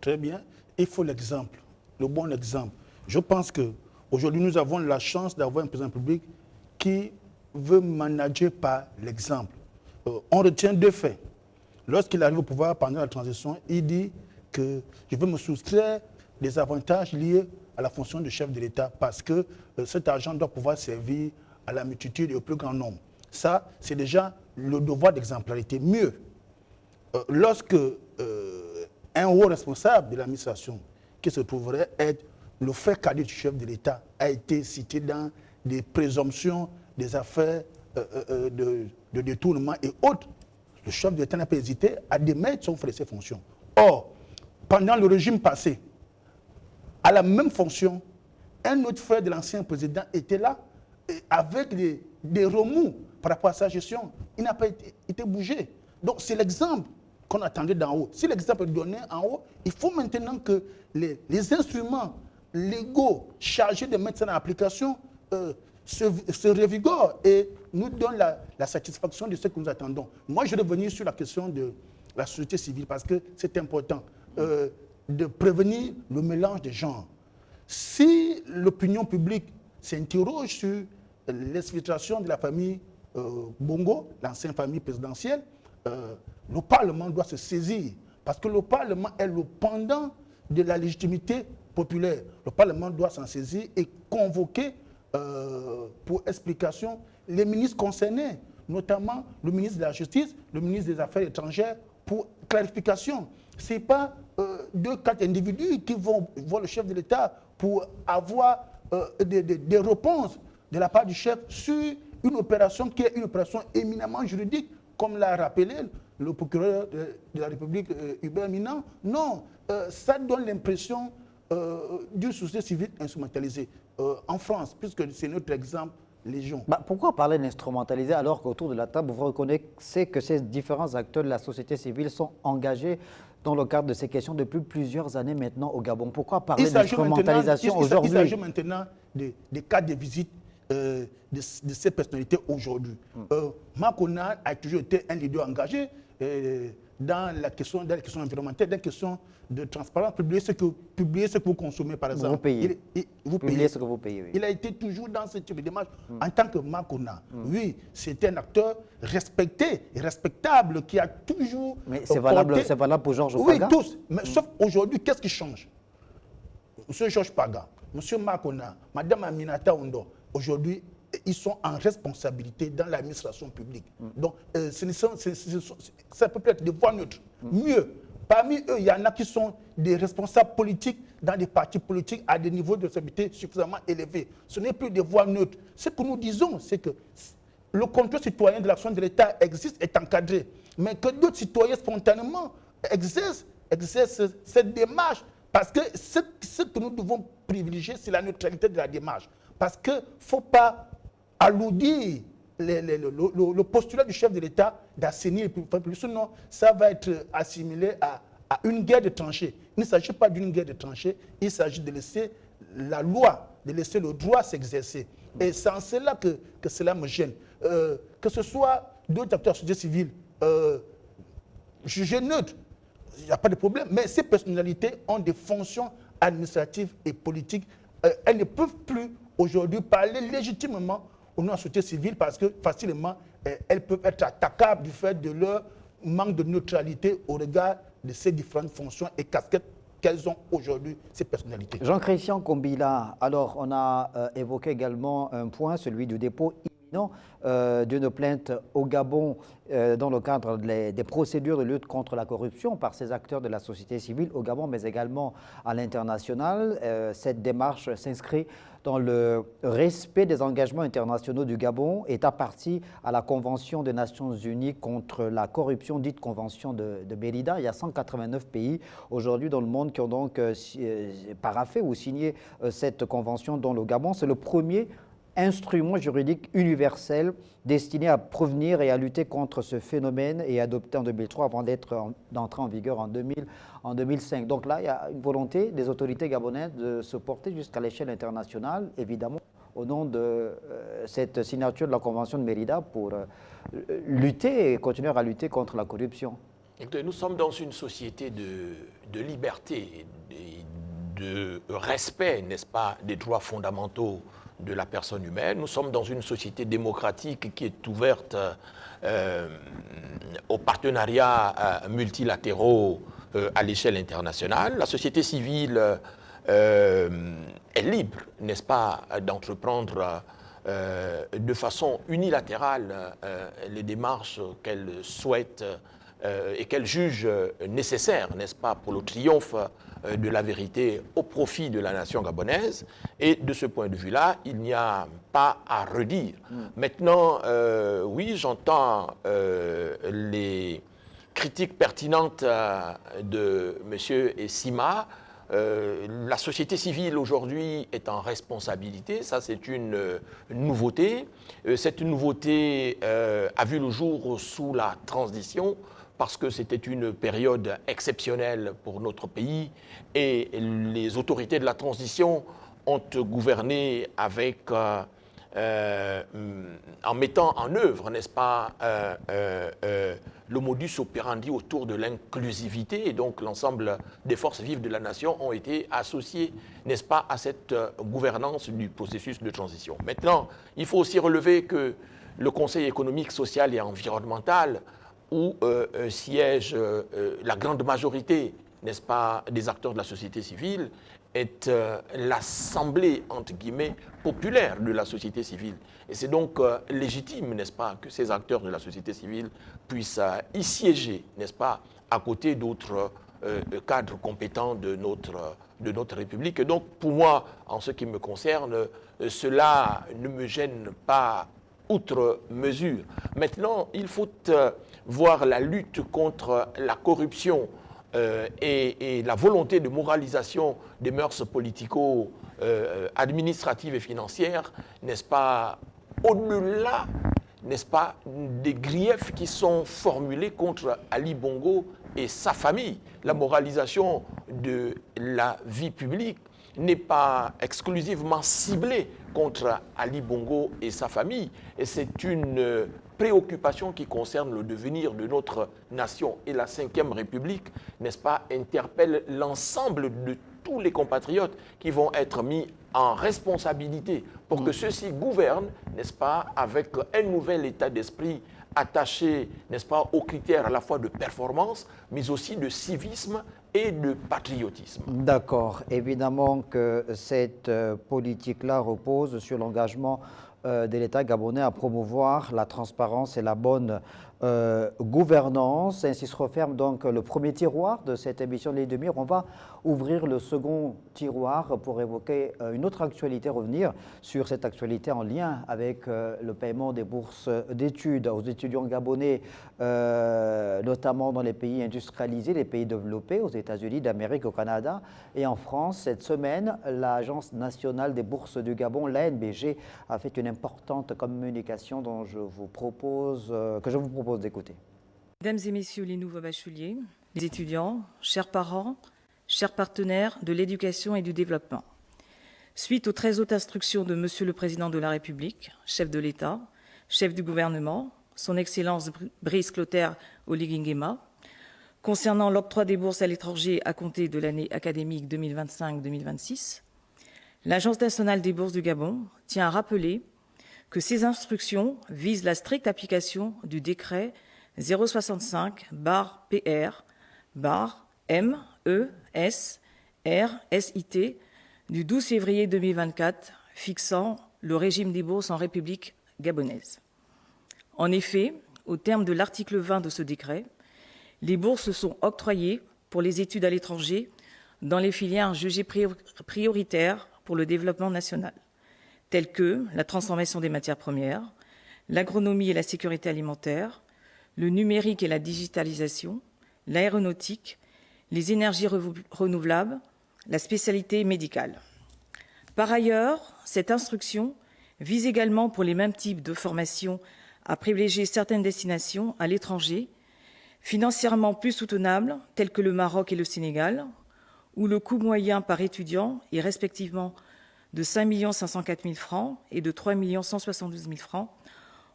Très bien. Il faut l'exemple, le bon exemple. Je pense qu'aujourd'hui, nous avons la chance d'avoir un président public qui veut manager par l'exemple. On retient deux faits. Lorsqu'il arrive au pouvoir pendant la transition, il dit que je veux me soustraire des avantages liés à la fonction de chef de l'État parce que cet argent doit pouvoir servir à la multitude et au plus grand nombre. Ça, c'est déjà le devoir d'exemplarité. Mieux, lorsque un haut responsable de l'administration qui se trouverait être le frère cadet du chef de l'État a été cité dans des présomptions des affaires de détournement et autres. Le chef de l'État n'a pas hésité à démettre son frère de ses fonctions. Or, pendant le régime passé, à la même fonction, un autre frère de l'ancien président était là avec des remous par rapport à sa gestion. Il n'a pas été bougé. Donc c'est l'exemple qu'on attendait d'en haut. Si l'exemple est donné en haut, il faut maintenant que les instruments légaux chargés de mettre ça en application se revigorent et nous donnent la satisfaction de ce que nous attendons. Moi, je vais revenir sur la question de la société civile parce que c'est important de prévenir le mélange des genres. Si l'opinion publique s'interroge sur l'exfiltration de la famille Bongo, l'ancienne famille présidentielle, le Parlement doit se saisir parce que le Parlement est le pendant de la légitimité populaire. Le Parlement doit s'en saisir et convoquer pour explication les ministres concernés, notamment le ministre de la Justice, le ministre des Affaires étrangères, pour clarification. Ce n'est pas 2-4 individus qui vont voir le chef de l'État pour avoir des réponses de la part du chef sur une opération qui est une opération éminemment juridique, comme l'a rappelé le procureur de la République, Hubert Minnan. Non, ça donne l'impression d'une société civile instrumentalisée. En France, puisque c'est notre exemple légion. Pourquoi parler d'instrumentaliser alors qu'autour de la table, vous reconnaissez que ces différents acteurs de la société civile sont engagés dans le cadre de ces questions depuis plusieurs années maintenant au Gabon? Pourquoi parler d'instrumentalisation aujourd'hui? Il s'agit maintenant des cas de visite de ces personnalités aujourd'hui. Makonna a toujours été un leader engagé dans la question environnementale, dans la question de transparence, publier ce que vous consommez, par exemple. Vous payez. Vous publiez ce que vous payez, oui. Il a été toujours dans ce type de démarche en tant que Makonna. Oui, c'est un acteur respecté et respectable qui a toujours... Mais c'est valable pour Georges Paga? Oui, tous. Mais sauf aujourd'hui, qu'est-ce qui change? Monsieur Georges Paga, M. Makona, Mme Aminata Ondo, aujourd'hui, ils sont en responsabilité dans l'administration publique. Donc, ça peut être des voix neutres. Mieux, parmi eux, il y en a qui sont des responsables politiques dans des partis politiques à des niveaux de responsabilité suffisamment élevés. Ce n'est plus des voix neutres. Ce que nous disons, c'est que le contrôle citoyen de l'action de l'État existe, est encadré, mais que d'autres citoyens spontanément exercent cette démarche. Parce que ce que nous devons privilégier, c'est la neutralité de la démarche. Parce qu'il ne faut pas alourdir le postulat du chef de l'État d'assainir le peuple. Sinon, ça va être assimilé à une guerre de tranchées. Il ne s'agit pas d'une guerre de tranchées, il s'agit de laisser la loi, de laisser le droit s'exercer. Et c'est en cela que cela me gêne. Que ce soit d'autres acteurs de la société civile, jugés neutres, il n'y a pas de problème. Mais ces personnalités ont des fonctions administratives et politiques. Elles ne peuvent plus aujourd'hui parler légitimement au nom de la société civile parce que facilement, elles peuvent être attaquables du fait de leur manque de neutralité au regard de ces différentes fonctions et casquettes qu'elles ont aujourd'hui, ces personnalités. Jean-Christian Kombila, alors on a évoqué également un point, celui du dépôt imminent d'une plainte au Gabon dans le cadre des procédures de lutte contre la corruption par ces acteurs de la société civile au Gabon, mais également à l'international. Cette démarche s'inscrit dans le respect des engagements internationaux du Gabon, État partie à la Convention des Nations Unies contre la corruption, dite Convention de Mérida. Il y a 189 pays aujourd'hui dans le monde qui ont donc paraphé ou signé cette convention, dont le Gabon. C'est le premier instrument juridique universel destiné à prévenir et à lutter contre ce phénomène et adopté en 2003 avant d'entrer en vigueur en 2005. Donc là, il y a une volonté des autorités gabonaises de se porter jusqu'à l'échelle internationale, évidemment, au nom de cette signature de la Convention de Mérida pour lutter et continuer à lutter contre la corruption. Nous sommes dans une société de liberté, de respect, n'est-ce pas, des droits fondamentaux de la personne humaine. Nous sommes dans une société démocratique qui est ouverte aux partenariats multilatéraux à l'échelle internationale. La société civile est libre, n'est-ce pas, d'entreprendre de façon unilatérale les démarches qu'elle souhaite et qu'elle juge nécessaires, n'est-ce pas, pour le triomphe de la vérité au profit de la nation gabonaise. Et de ce point de vue-là, il n'y a pas à redire. Maintenant, oui, j'entends les critiques pertinentes de M. Essima. La société civile aujourd'hui est en responsabilité, ça c'est une nouveauté. Cette nouveauté a vu le jour sous la transition, parce que c'était une période exceptionnelle pour notre pays et les autorités de la transition ont gouverné avec, en mettant en œuvre, n'est-ce pas, le modus operandi autour de l'inclusivité, et donc l'ensemble des forces vives de la nation ont été associées, n'est-ce pas, à cette gouvernance du processus de transition. Maintenant, il faut aussi relever que le Conseil économique, social et environnemental, où siège la grande majorité, n'est-ce pas, des acteurs de la société civile, est l'assemblée, entre guillemets, populaire de la société civile. Et c'est donc légitime, n'est-ce pas, que ces acteurs de la société civile puissent y siéger, n'est-ce pas, à côté d'autres cadres compétents de notre République. Et donc, pour moi, en ce qui me concerne, cela ne me gêne pas outre mesure. Maintenant, il faut voir la lutte contre la corruption et la volonté de moralisation des mœurs politico-administratives et financières, n'est-ce pas, au-delà, n'est-ce pas, des griefs qui sont formulés contre Ali Bongo et sa famille. La moralisation de la vie publique n'est pas exclusivement ciblée contre Ali Bongo et sa famille, et c'est une préoccupation qui concerne le devenir de notre nation. Et la Ve République, n'est-ce pas, interpelle l'ensemble de tous les compatriotes qui vont être mis en responsabilité pour que ceux-ci gouvernent, n'est-ce pas, avec un nouvel état d'esprit attaché, n'est-ce pas, aux critères à la fois de performance, mais aussi de civisme et de patriotisme. D'accord. Évidemment que cette politique-là repose sur l'engagement de l'État gabonais à promouvoir la transparence et la bonne gouvernance. Ainsi se referme donc le premier tiroir de cette émission de l'île de Mire. On va ouvrir le second tiroir pour évoquer une autre actualité, revenir sur cette actualité en lien avec le paiement des bourses d'études aux étudiants gabonais, notamment dans les pays industrialisés, les pays développés, aux États-Unis d'Amérique, au Canada et en France. Cette semaine, l'Agence nationale des bourses du Gabon, l'ANBG, a fait une importante communication dont que je vous propose d'écouter. Mesdames et messieurs les nouveaux bacheliers, les étudiants, chers parents, chers partenaires de l'éducation et du développement. Suite aux très hautes instructions de Monsieur le Président de la République, chef de l'État, chef du gouvernement, son Excellence Brice Clotaire Oligui Nguema, concernant l'octroi des bourses à l'étranger à compter de l'année académique 2025-2026, l'Agence nationale des bourses du Gabon tient à rappeler que ces instructions visent la stricte application du décret 065-PR-MES-RSIT du 12 février 2024 fixant le régime des bourses en République gabonaise. En effet, au terme de l'article 20 de ce décret, les bourses sont octroyées pour les études à l'étranger dans les filières jugées prioritaires pour le développement national, telles que la transformation des matières premières, l'agronomie et la sécurité alimentaire, le numérique et la digitalisation, l'aéronautique, les énergies renouvelables, la spécialité médicale. Par ailleurs, cette instruction vise également pour les mêmes types de formations à privilégier certaines destinations à l'étranger, financièrement plus soutenables, telles que le Maroc et le Sénégal, où le coût moyen par étudiant est respectivement de 5 504 000 francs et de 3 172 000 francs,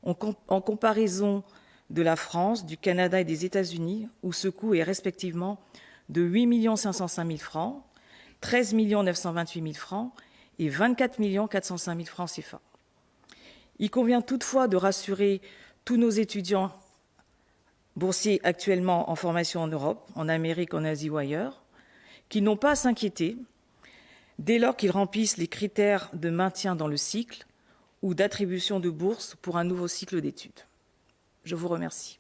en comparaison de la France, du Canada et des États-Unis, où ce coût est respectivement de 8 505 000 francs, 13 928 000 francs et 24 405 000 francs CFA. Il convient toutefois de rassurer tous nos étudiants boursiers actuellement en formation en Europe, en Amérique, en Asie ou ailleurs, qui n'ont pas à s'inquiéter dès lors qu'ils remplissent les critères de maintien dans le cycle ou d'attribution de bourse pour un nouveau cycle d'études. Je vous remercie.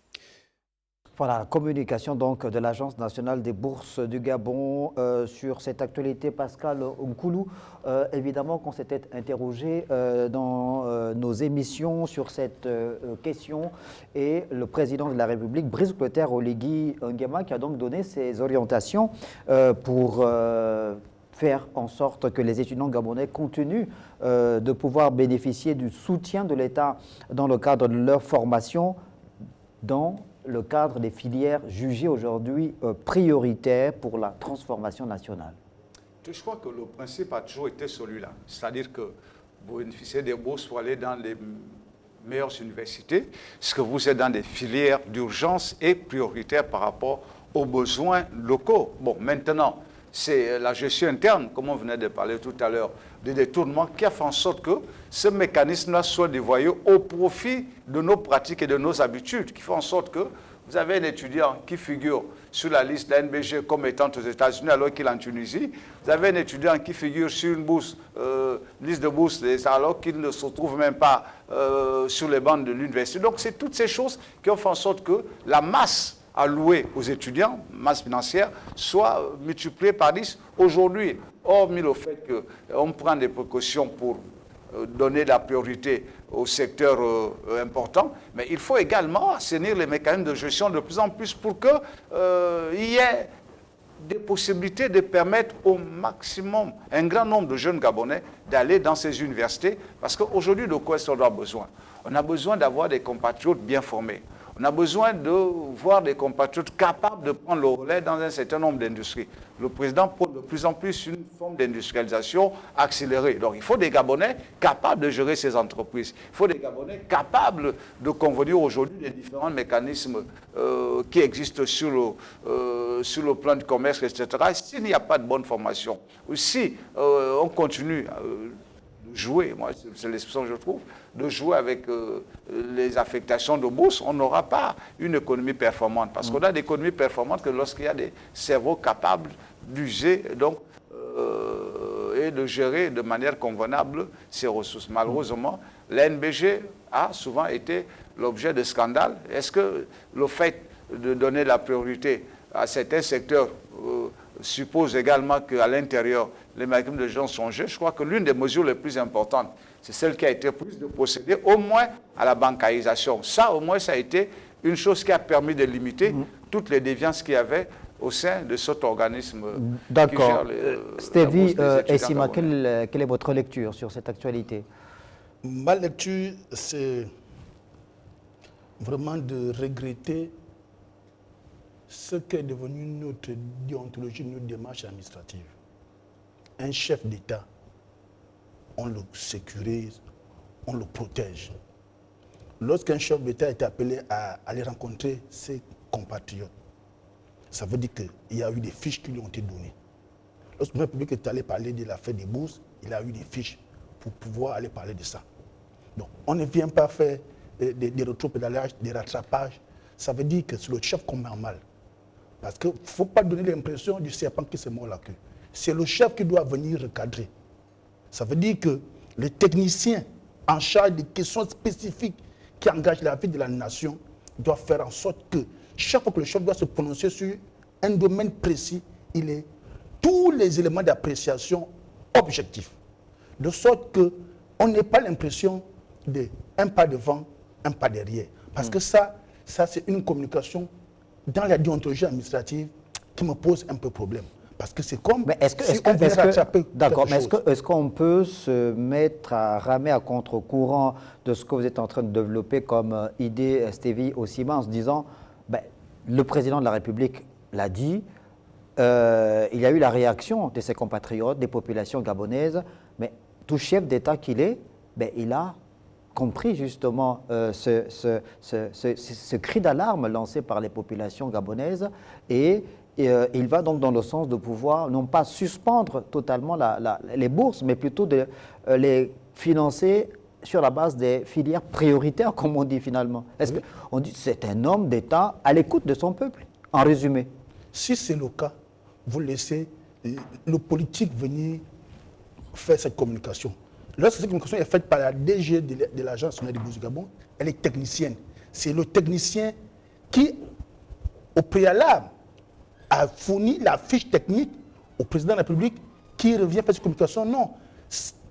Voilà, la communication donc de l'Agence nationale des bourses du Gabon sur cette actualité. Pascal Nkoulou, évidemment qu'on s'était interrogé dans nos émissions sur cette question et le président de la République, Brice Clotaire Oligui Nguema, qui a donc donné ses orientations pour faire en sorte que les étudiants gabonais continuent de pouvoir bénéficier du soutien de l'État dans le cadre de leur formation, dans le cadre des filières jugées aujourd'hui prioritaires pour la transformation nationale. Je crois que le principe a toujours été celui-là. C'est-à-dire que vous bénéficiez des bourses pour aller dans les meilleures universités, ce que vous êtes dans des filières d'urgence et prioritaires par rapport aux besoins locaux. Bon, maintenant, c'est la gestion interne, comme on venait de parler tout à l'heure, des détournements qui a fait en sorte que ce mécanisme-là soit dévoyé au profit de nos pratiques et de nos habitudes, qui fait en sorte que vous avez un étudiant qui figure sur la liste de la NBG comme étant aux États-Unis alors qu'il est en Tunisie. Vous avez un étudiant qui figure sur une bourse, liste de bourses alors qu'il ne se trouve même pas sur les bancs de l'université. Donc c'est toutes ces choses qui ont fait en sorte que la masse allouée aux étudiants, masse financière, soit multipliée par 10 aujourd'hui. Hormis le fait qu'on prend des précautions pour donner la priorité au secteur important, mais il faut également assainir les mécanismes de gestion de plus en plus pour qu'il y ait des possibilités de permettre au maximum, un grand nombre de jeunes Gabonais d'aller dans ces universités, parce qu'aujourd'hui, de quoi est-ce qu'on a besoin? On a besoin d'avoir des compatriotes bien formés. On a besoin de voir des compatriotes capables de prendre le relais dans un certain nombre d'industries. Le président prône de plus en plus une forme d'industrialisation accélérée. Donc il faut des Gabonais capables de gérer ces entreprises. Il faut des Gabonais capables de convenir aujourd'hui des différents mécanismes qui existent sur le plan du commerce, etc. S'il n'y a pas de bonne formation, ou si on continue de jouer, moi c'est l'expression que je trouve, de jouer avec les affectations de bourse, on n'aura pas une économie performante. Parce qu'on a des économies performantes que lorsqu'il y a des cerveaux capables d'user et de gérer de manière convenable ces ressources. Malheureusement, l'NBG a souvent été l'objet de scandales. Est-ce que le fait de donner la priorité à certains secteurs suppose également qu'à l'intérieur, les mécanismes de gens sont jeux? Je crois que l'une des mesures les plus importantes, c'est celle qui a été prise de procéder au moins à la bancarisation. Ça, au moins, ça a été une chose qui a permis de limiter toutes les déviances qu'il y avait au sein de cet organisme. D'accord. Stevie et Sima, quelle est votre lecture sur cette actualité? Ma lecture, c'est vraiment de regretter ce qu'est devenu notre déontologie, notre démarche administrative. Un chef d'État, on le sécurise, on le protège. Lorsqu'un chef d'État est appelé à aller rencontrer ses compatriotes, ça veut dire qu'il y a eu des fiches qui lui ont été données. Lorsque le République est allé parler de l'affaire des bourses, il a eu des fiches pour pouvoir aller parler de ça. Donc, on ne vient pas faire des retropédalages, des rattrapages. Ça veut dire que c'est le chef qu'on met en mal. Parce qu'il ne faut pas donner l'impression du serpent qui se mord la queue. C'est le chef qui doit venir recadrer. Ça veut dire que les techniciens en charge des questions spécifiques qui engagent la vie de la nation doivent faire en sorte que chaque fois que le chef doit se prononcer sur un domaine précis, il ait tous les éléments d'appréciation objectifs. De sorte qu'on n'ait pas l'impression d'un pas devant, un pas derrière. Parce que ça c'est une communication dans la déontologie administrative qui me pose un peu problème. Parce que c'est comme si on venait rattraper. D'accord, mais est-ce qu'on peut se mettre à ramer à contre-courant de ce que vous êtes en train de développer comme idée, Stevie Osima, en se disant, le président de la République l'a dit, il y a eu la réaction de ses compatriotes, des populations gabonaises, mais tout chef d'État qu'il est, il a compris justement ce cri d'alarme lancé par les populations gabonaises et il va donc dans le sens de pouvoir non pas suspendre totalement les bourses, mais plutôt de les financer sur la base des filières prioritaires, comme on dit finalement. Est-ce qu'on dit que c'est un homme d'État à l'écoute de son peuple, en résumé? Si c'est le cas, vous laissez le politique venir faire cette communication. Lorsque cette communication est faite par la DG de l'Agence nationale des bourses du Gabon, elle est technicienne. C'est le technicien qui, au préalable, a fourni la fiche technique au président de la République qui revient faire cette communication. Non.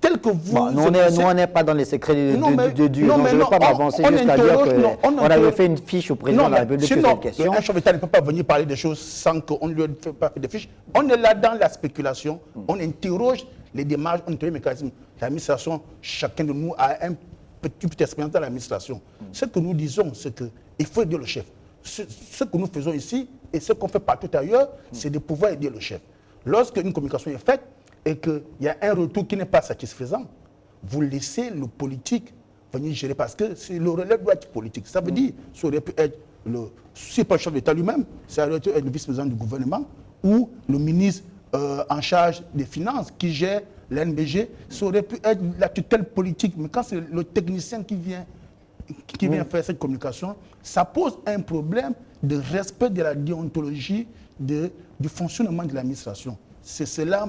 Tel que vous... Bon, nous, on n'est pas dans les secrets de Dieu. Donc, je ne vais pas m'avancer jusqu'à dire qu'on avait fait une fiche au président de la République sur cette question. Un chef d'État ne peut pas venir parler des choses sans qu'on ne lui ait pas fait de fiches. On est là dans la spéculation. On interroge les démarches, on interroge les mécanismes. L'administration, chacun de nous a un petit expérience dans l'administration. Ce que nous disons, c'est qu'il faut aider le chef. Ce que nous faisons ici et ce qu'on fait partout ailleurs, c'est de pouvoir aider le chef. Lorsqu'une communication est faite et qu'il y a un retour qui n'est pas satisfaisant, vous laissez le politique venir gérer parce que le relais doit être politique. Ça veut dire, ça aurait pu être si pas le chef d'État lui-même, ça aurait pu être le vice-président du gouvernement ou le ministre en charge des finances qui gère l'NBG, ça aurait pu être la tutelle politique. Mais quand c'est le technicien qui vient faire cette communication, ça pose un problème de respect de la déontologie du fonctionnement de l'administration. C'est cela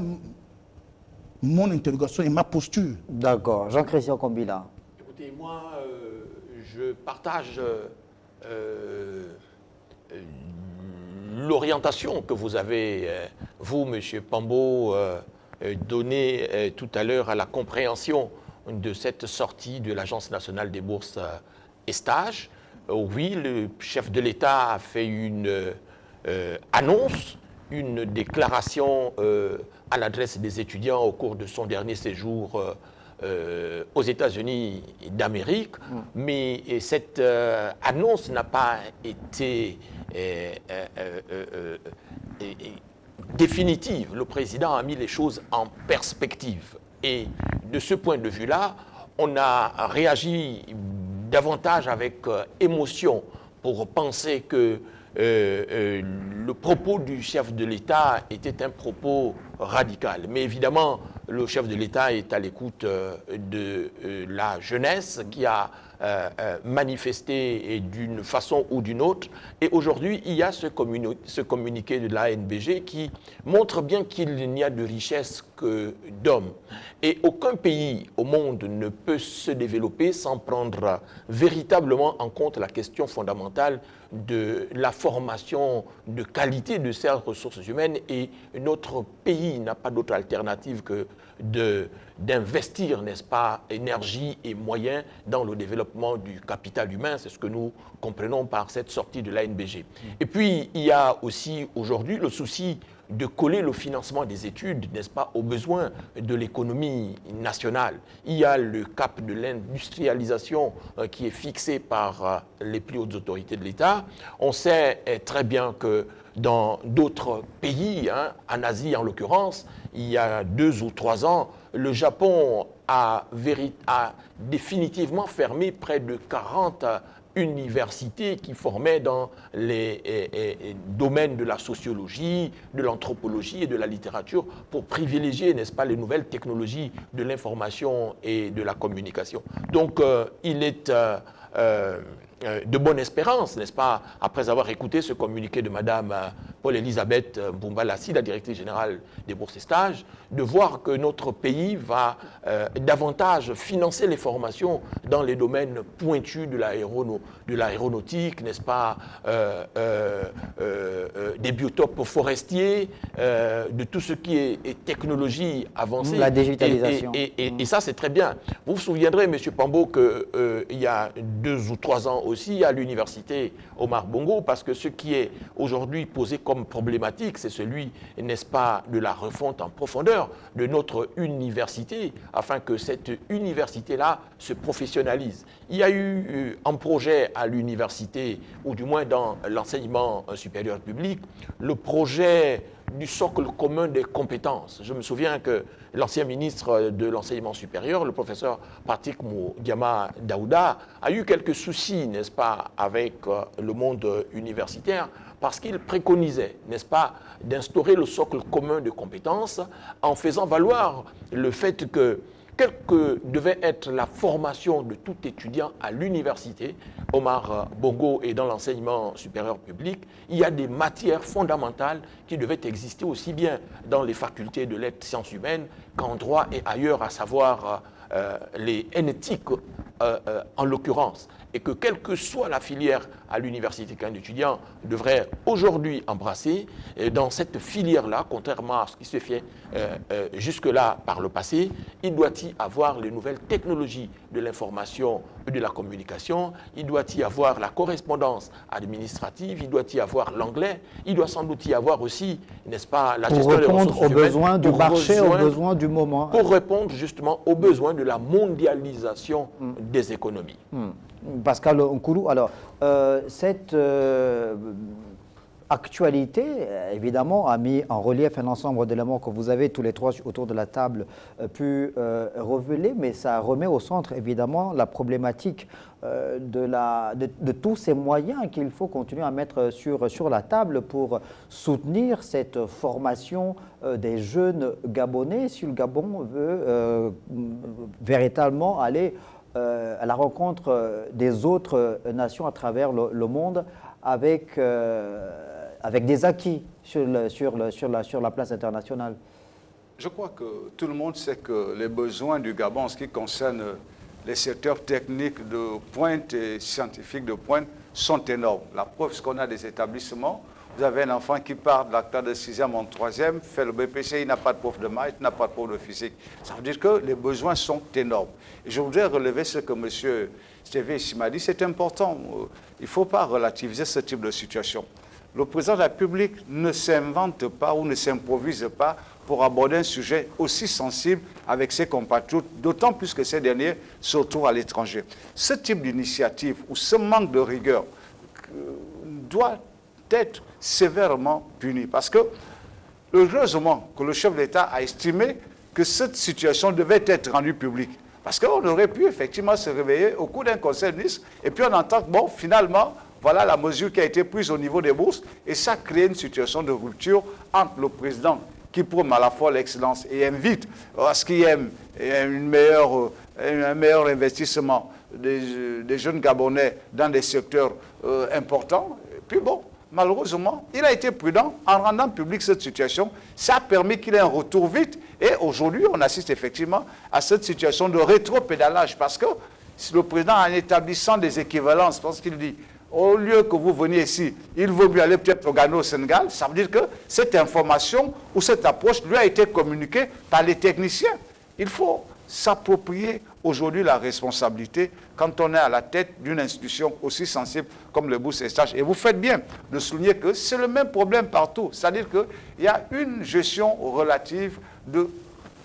mon interrogation et ma posture. D'accord. Jean-Christian Kombila. Écoutez, moi, je partage l'orientation que vous avez, vous, M. Pambo, donnée tout à l'heure à la compréhension de cette sortie de l'Agence nationale des bourses et stages. Oui, le chef de l'État a fait une annonce, une déclaration à l'adresse des étudiants au cours de son dernier séjour aux États-Unis d'Amérique, mais cette annonce n'a pas été définitive. Le président a mis les choses en perspective. Et de ce point de vue-là, on a réagi davantage avec émotion pour penser que le propos du chef de l'État était un propos radical. Mais évidemment, le chef de l'État est à l'écoute de la jeunesse qui a manifesté d'une façon ou d'une autre. Et aujourd'hui, il y a ce communiqué de l'ANBG qui montre bien qu'il n'y a de richesse que d'hommes. Et aucun pays au monde ne peut se développer sans prendre véritablement en compte la question fondamentale de la formation de qualité de ces ressources humaines. Et notre pays n'a pas d'autre alternative que d'investir, n'est-ce pas, énergie et moyens dans le développement du capital humain. C'est ce que nous comprenons par cette sortie de l'ANBG. Et puis, il y a aussi aujourd'hui le souci de coller le financement des études, n'est-ce pas, aux besoins de l'économie nationale. Il y a le cap de l'industrialisation qui est fixé par les plus hautes autorités de l'État. On sait très bien que dans d'autres pays, en Asie en l'occurrence, il y a 2 ou 3 ans, le Japon a définitivement fermé près de 40 universités qui formaient dans les domaines de la sociologie, de l'anthropologie et de la littérature pour privilégier, n'est-ce pas, les nouvelles technologies de l'information et de la communication. Donc, il est de bonne espérance, n'est-ce pas, après avoir écouté ce communiqué de Madame Paul-Elisabeth Mbumba-Lassi, la directrice générale des bourses et stages, de voir que notre pays va davantage financer les formations dans les domaines pointus de l'aéronautique, n'est-ce pas, des biotopes forestiers, de tout ce qui est technologie avancée. La digitalisation. Et ça, c'est très bien. Vous vous souviendrez, M. Pambo, qu'il y a 2 ou 3 ans aussi à l'université Omar Bongo, parce que ce qui est aujourd'hui posé comme problématique, c'est celui, n'est-ce pas, de la refonte en profondeur de notre université, afin que cette université-là se professionnalise. Il y a eu un projet à l'université, ou du moins dans l'enseignement supérieur public, le projet du socle commun des compétences. Je me souviens que l'ancien ministre de l'enseignement supérieur, le professeur Patrick Moudiama Daouda, a eu quelques soucis, n'est-ce pas, avec le monde universitaire, parce qu'il préconisait, n'est-ce pas, d'instaurer le socle commun de compétences en faisant valoir le fait que quelle que devait être la formation de tout étudiant à l'université, Omar Bongo et dans l'enseignement supérieur public, il y a des matières fondamentales qui devaient exister aussi bien dans les facultés de lettres sciences humaines qu'en droit et ailleurs, à savoir les éthiques en l'occurrence. Et que quelle que soit la filière à l'université qu'un étudiant devrait aujourd'hui embrasser, dans cette filière-là, contrairement à ce qui se fait jusque-là par le passé, il doit y avoir les nouvelles technologies de l'information et de la communication, il doit y avoir la correspondance administrative, il doit y avoir l'anglais, il doit sans doute y avoir aussi, n'est-ce pas, la gestion des ressources humaines. Pour répondre aux besoins du marché, aux besoins du moment. Pour répondre justement aux besoins de la mondialisation des économies. Pascal Nkoulou, alors, cette actualité, évidemment, a mis en relief un ensemble d'éléments que vous avez tous les trois autour de la table pu révéler, mais ça remet au centre, évidemment, la problématique de tous ces moyens qu'il faut continuer à mettre sur la table pour soutenir cette formation des jeunes Gabonais, si le Gabon veut véritablement aller à la rencontre des autres nations à travers le monde avec des acquis sur la place internationale. Je crois que tout le monde sait que les besoins du Gabon en ce qui concerne les secteurs techniques de pointe et scientifiques de pointe sont énormes. La preuve, c'est qu'on a des établissements. Vous avez un enfant qui part de la classe de 6e en 3e, fait le BPC, il n'a pas de prof de maths, il n'a pas de prof de physique. Ça veut dire que les besoins sont énormes. Et je voudrais relever ce que M. Stévé ici m'a dit, c'est important. Il ne faut pas relativiser ce type de situation. Le président de la République ne s'invente pas ou ne s'improvise pas pour aborder un sujet aussi sensible avec ses compatriotes, d'autant plus que ces derniers se retrouvent à l'étranger. Ce type d'initiative ou ce manque de rigueur doit être sévèrement puni. Parce que, heureusement que le chef de l'État a estimé que cette situation devait être rendue publique. Parce qu'on aurait pu effectivement se réveiller au cours d'un conseil de ministre et puis on entend que, bon, finalement, voilà la mesure qui a été prise au niveau des bourses et ça crée une situation de rupture entre le président qui prône à la fois l'excellence et invite à ce qu'il y ait un meilleur investissement des jeunes Gabonais dans des secteurs importants. Et puis bon, malheureusement, il a été prudent en rendant public cette situation. Ça a permis qu'il ait un retour vite. Et aujourd'hui, on assiste effectivement à cette situation de rétro-pédalage. Parce que le président, en établissant des équivalences, parce qu'il dit, au lieu que vous veniez ici, il vaut mieux aller peut-être au Ghana, au Sénégal, ça veut dire que cette information ou cette approche lui a été communiquée par les techniciens. Il faut s'approprier aujourd'hui la responsabilité quand on est à la tête d'une institution aussi sensible comme le bourse et stage. Et vous faites bien de souligner que c'est le même problème partout. C'est-à-dire qu'il y a une gestion relative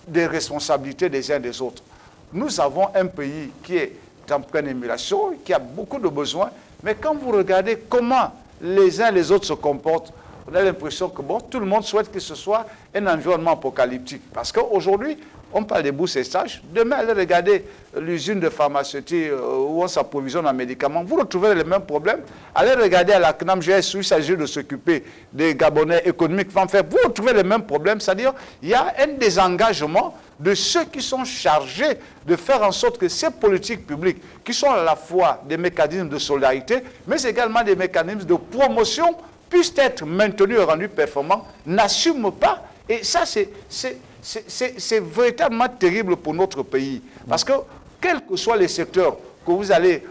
des responsabilités des uns et des autres. Nous avons un pays qui est en pleine émulation, qui a beaucoup de besoins, mais quand vous regardez comment les uns et les autres se comportent, on a l'impression que bon, tout le monde souhaite que ce soit un environnement apocalyptique. Parce qu'aujourd'hui, on parle des bourses et stages. Demain, allez regarder l'usine de pharmaceutique où on s'approvisionne en médicaments. Vous retrouvez les mêmes problèmes. Allez regarder à la CNAMGS où il s'agit de s'occuper des Gabonais économiques. Vous retrouvez les mêmes problèmes. C'est-à-dire qu'il y a un désengagement de ceux qui sont chargés de faire en sorte que ces politiques publiques, qui sont à la fois des mécanismes de solidarité, mais également des mécanismes de promotion, puissent être maintenus et rendus performants, n'assument pas. Et ça, c'est véritablement terrible pour notre pays. Parce que, quels que soient les secteurs que vous allez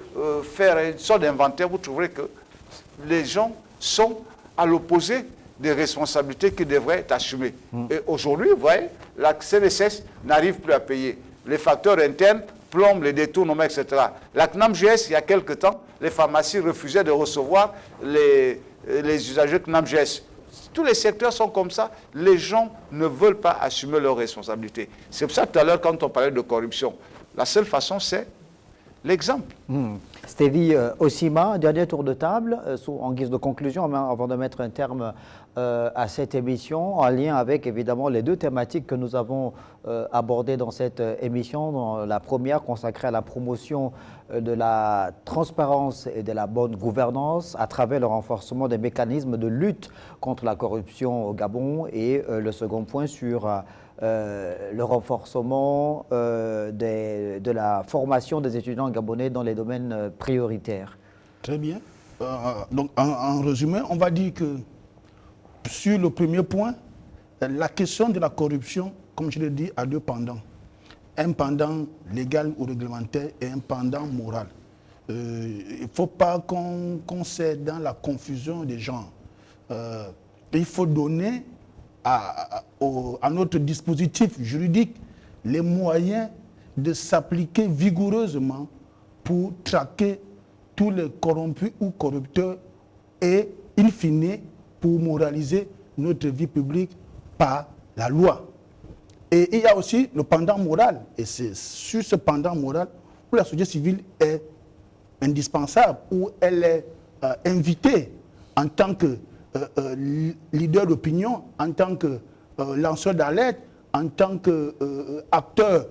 faire une sorte d'inventaire, vous trouverez que les gens sont à l'opposé des responsabilités qui devraient être assumées. Et aujourd'hui, vous voyez, la CNSS n'arrive plus à payer. Les facteurs internes plombent les détournements, etc. La CNAMGS, il y a quelque temps, les pharmacies refusaient de recevoir les usagers CNAMGS. Tous les secteurs sont comme ça. Les gens ne veulent pas assumer leurs responsabilités. C'est pour ça, tout à l'heure, quand on parlait de corruption, la seule façon, c'est l'exemple. Stevie Osima, dernier tour de table, en guise de conclusion, avant de mettre un terme à cette émission, en lien avec évidemment les deux thématiques que nous avons abordées dans cette émission. La première consacrée à la promotion de la transparence et de la bonne gouvernance à travers le renforcement des mécanismes de lutte contre la corruption au Gabon, et le second point sur le renforcement de la formation des étudiants gabonais dans les domaines prioritaires. Très bien. Donc, en résumé, on va dire que sur le premier point, la question de la corruption, comme je l'ai dit, a deux pendants. Un pendant légal ou réglementaire et un pendant moral. Il ne faut pas qu'on cède dans la confusion des genres. Il faut donner à notre dispositif juridique les moyens de s'appliquer vigoureusement pour traquer tous les corrompus ou corrupteurs et, in fine, pour moraliser notre vie publique par la loi. Et il y a aussi le pendant moral. Et c'est sur ce pendant moral où la société civile est indispensable, où elle est invitée en tant que leader d'opinion, en tant que lanceur d'alerte, en tant qu'acteur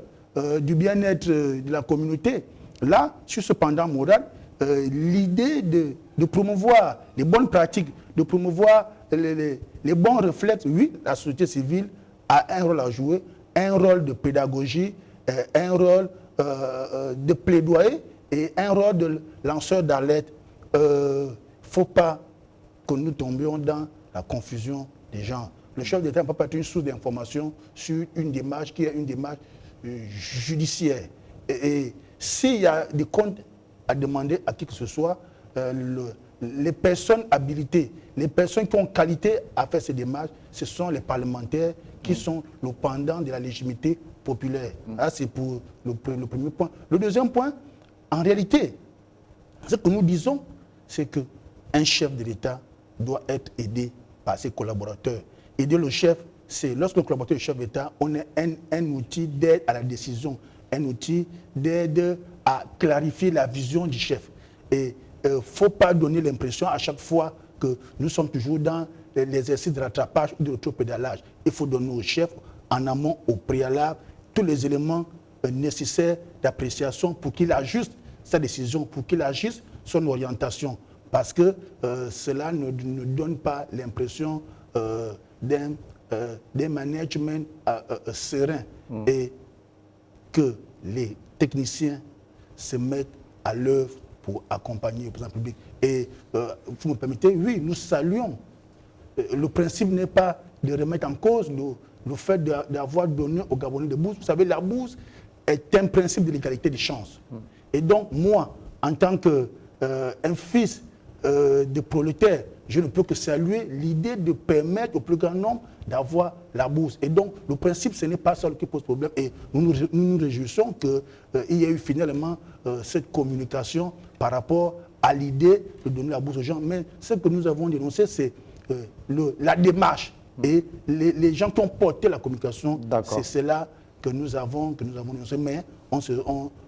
du bien-être de la communauté. Là, sur ce pendant moral, l'idée de promouvoir les bonnes pratiques, de promouvoir les bons réflexes, oui, la société civile a un rôle à jouer, un rôle de pédagogie, un rôle de plaidoyer et un rôle de lanceur d'alerte. Il ne faut pas que nous tombions dans la confusion des gens. Le chef d'État ne peut pas être une source d'information sur une démarche qui est une démarche judiciaire. Et s'il y a des comptes à demander à qui que ce soit, les personnes habilitées, les personnes qui ont qualité à faire ces démarches, ce sont les parlementaires qui sont le pendant de la légitimité populaire. Ça, c'est pour le premier point. Le deuxième point, en réalité, ce que nous disons, c'est qu'un chef de l'État doit être aidé par ses collaborateurs. Aider le chef, c'est lorsque le collaborateur est chef d'État, on est un outil d'aide à la décision, un outil d'aide à clarifier la vision du chef. Et il ne faut pas donner l'impression à chaque fois que nous sommes toujours dans l'exercice de rattrapage ou de rétropédalage. Il faut donner au chef, en amont, au préalable, tous les éléments nécessaires d'appréciation pour qu'il ajuste sa décision, pour qu'il ajuste son orientation. Parce que cela ne donne pas l'impression d'un des managements sereins et que les techniciens se mettent à l'œuvre pour accompagner le président public. Et vous me permettez, oui, nous saluons. Le principe n'est pas de remettre en cause le fait d'avoir donné aux Gabonais des bourses. Vous savez, la bourse est un principe de l'égalité des chances. Et donc, moi, en tant qu'un fils de prolétaire, je ne peux que saluer l'idée de permettre au plus grand nombre d'avoir la bourse. Et donc, le principe, ce n'est pas ça qui pose problème. Et nous nous réjouissons qu'il y ait eu finalement cette communication par rapport à l'idée de donner la bourse aux gens. Mais ce que nous avons dénoncé, c'est la démarche. Et les gens qui ont porté la communication, c'est cela que nous avons dénoncé. Mais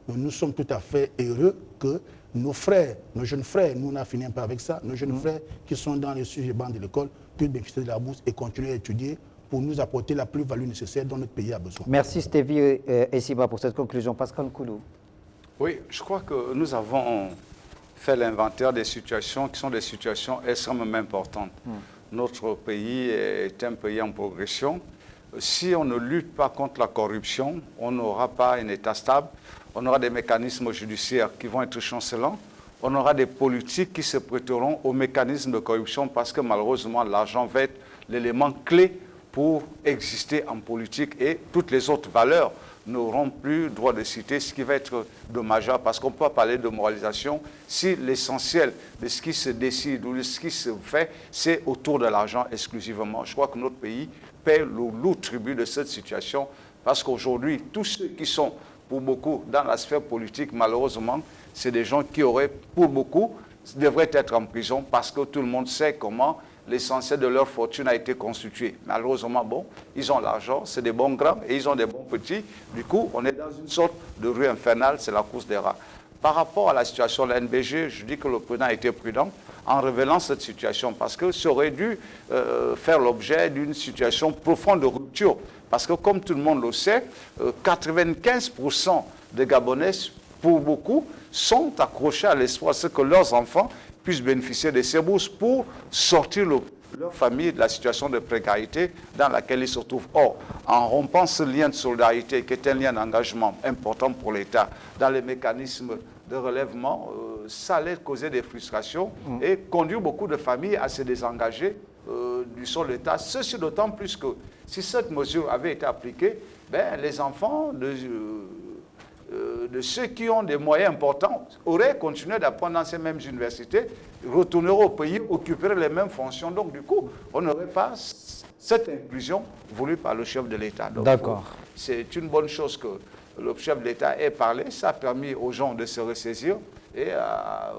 nous sommes tout à fait heureux que nos frères, nos jeunes frères, nous on a fini un peu avec ça, nos jeunes frères qui sont dans les sujets bancs de l'école, puissent bénéficier de la bourse et continuer à étudier pour nous apporter la plus-value nécessaire dont notre pays a besoin. Merci Stevie Essima pour cette conclusion. Pascal Koulou. Oui, je crois que nous avons fait l'inventaire des situations qui sont des situations extrêmement importantes. Notre pays est un pays en progression. Si on ne lutte pas contre la corruption, on n'aura pas un État stable, on aura des mécanismes judiciaires qui vont être chancelants, on aura des politiques qui se prêteront aux mécanismes de corruption parce que malheureusement l'argent va être l'élément clé pour exister en politique et toutes les autres valeurs n'auront plus droit de citer, ce qui va être dommageable parce qu'on peut pas parler de moralisation si l'essentiel de ce qui se décide ou de ce qui se fait, c'est autour de l'argent exclusivement. Je crois que notre pays paie le lourd tribut de cette situation parce qu'aujourd'hui, tous ceux qui sont pour beaucoup dans la sphère politique, malheureusement, c'est des gens qui auraient, pour beaucoup, devraient être en prison parce que tout le monde sait comment l'essentiel de leur fortune a été constitué. Malheureusement, bon, ils ont l'argent, c'est des bons grands et ils ont des bons petits. Du coup, on est dans une sorte de rue infernale, c'est la course des rats. Par rapport à la situation de la NBG, je dis que le président a été prudent en révélant cette situation parce que ça aurait dû faire l'objet d'une situation profonde de rupture. Parce que comme tout le monde le sait, 95% des Gabonais, pour beaucoup, sont accrochés à l'espoir que leurs enfants puissent bénéficier de ces bourses pour sortir leur famille de la situation de précarité dans laquelle ils se trouvent. Or, en rompant ce lien de solidarité, qui est un lien d'engagement important pour l'État, dans les mécanismes de relèvement, ça allait causer des frustrations et conduire beaucoup de familles à se désengager du sol de l'État. Ceci d'autant plus que si cette mesure avait été appliquée, ben, les enfants de ceux qui ont des moyens importants auraient continué d'apprendre dans ces mêmes universités, retourneraient au pays, occuperaient les mêmes fonctions. Donc, du coup, on n'aurait pas cette inclusion voulue par le chef de l'État. D'accord. C'est une bonne chose que le chef de l'État ait parlé. Ça a permis aux gens de se ressaisir et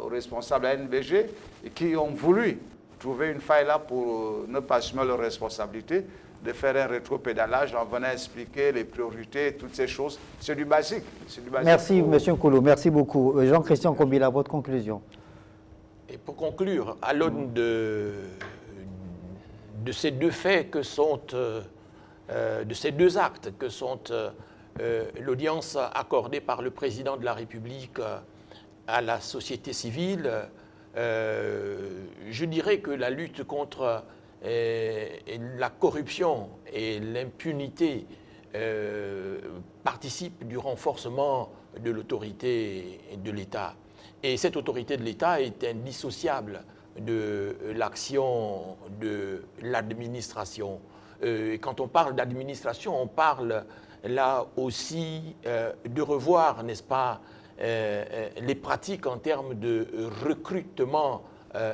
aux responsables de la NBG qui ont voulu trouver une faille là pour ne pas assumer leurs responsabilités, de faire un rétropédalage en venant expliquer les priorités, toutes ces choses. C'est du basique. Merci, M. Koulou. Merci beaucoup. Jean-Christian Kombila, votre conclusion. Et pour conclure, à l'aune de ces deux faits que sont, de ces deux actes que sont l'audience accordée par le président de la République à la société civile, je dirais que la lutte contre la corruption et l'impunité participent du renforcement de l'autorité de l'État. Et cette autorité de l'État est indissociable de l'action de l'administration. Quand on parle d'administration, on parle là aussi de revoir, n'est-ce pas, les pratiques en termes de recrutement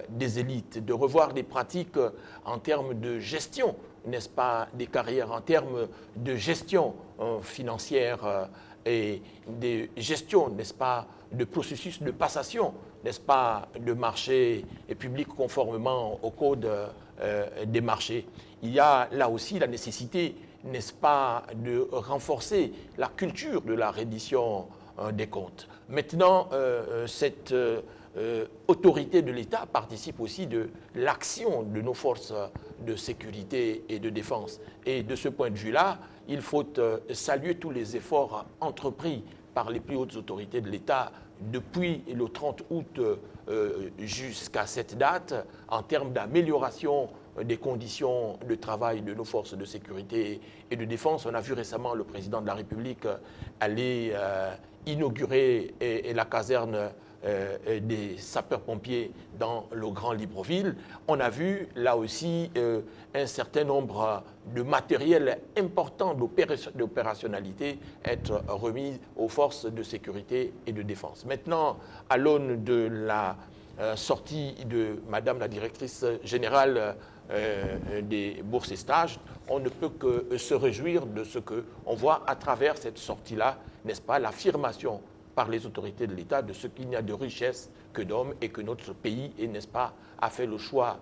des élites, de revoir des pratiques en termes de gestion, n'est-ce pas, des carrières, en termes de gestion financière et de gestion, n'est-ce pas, de processus de passation, n'est-ce pas, de marchés publics conformément au code des marchés. Il y a là aussi la nécessité, n'est-ce pas, de renforcer la culture de la reddition des comptes. Maintenant, cette autorité de l'État participe aussi de l'action de nos forces de sécurité et de défense. Et de ce point de vue-là, il faut saluer tous les efforts entrepris par les plus hautes autorités de l'État depuis le 30 août jusqu'à cette date en termes d'amélioration des conditions de travail de nos forces de sécurité et de défense. On a vu récemment le président de la République aller inaugurer la caserne des sapeurs-pompiers dans le Grand Libreville. On a vu là aussi un certain nombre de matériels importants d'opérationnalité être remis aux forces de sécurité et de défense. Maintenant, à l'aune de la sortie de Madame la directrice générale des bourses et stages, on ne peut que se réjouir de ce qu'on voit à travers cette sortie-là, n'est-ce pas, l'affirmation par les autorités de l'État de ce qu'il n'y a de richesse que d'hommes et que notre pays, n'est-ce pas, a fait le choix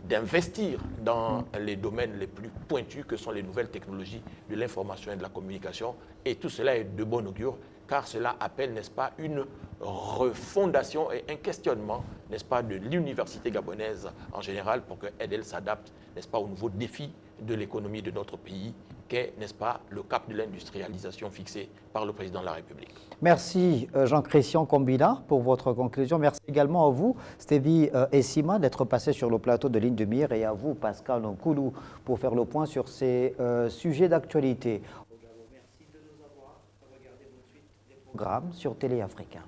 d'investir dans les domaines les plus pointus que sont les nouvelles technologies de l'information et de la communication. Et tout cela est de bon augure, car cela appelle, n'est-ce pas, une refondation et un questionnement, n'est-ce pas, de l'université gabonaise en général pour qu'elle s'adapte, n'est-ce pas, aux nouveaux défis de l'économie de notre pays, qu'est, n'est-ce pas, le cap de l'industrialisation fixé par le président de la République. Merci Jean-Christian Combina pour votre conclusion. Merci également à vous, Stevie Essima, d'être passé sur le plateau de Ligne de Mire, et à vous, Pascal Nkoulou, pour faire le point sur ces sujets d'actualité. Merci de nous avoir regardé tout de suite les programmes sur Télé Africa.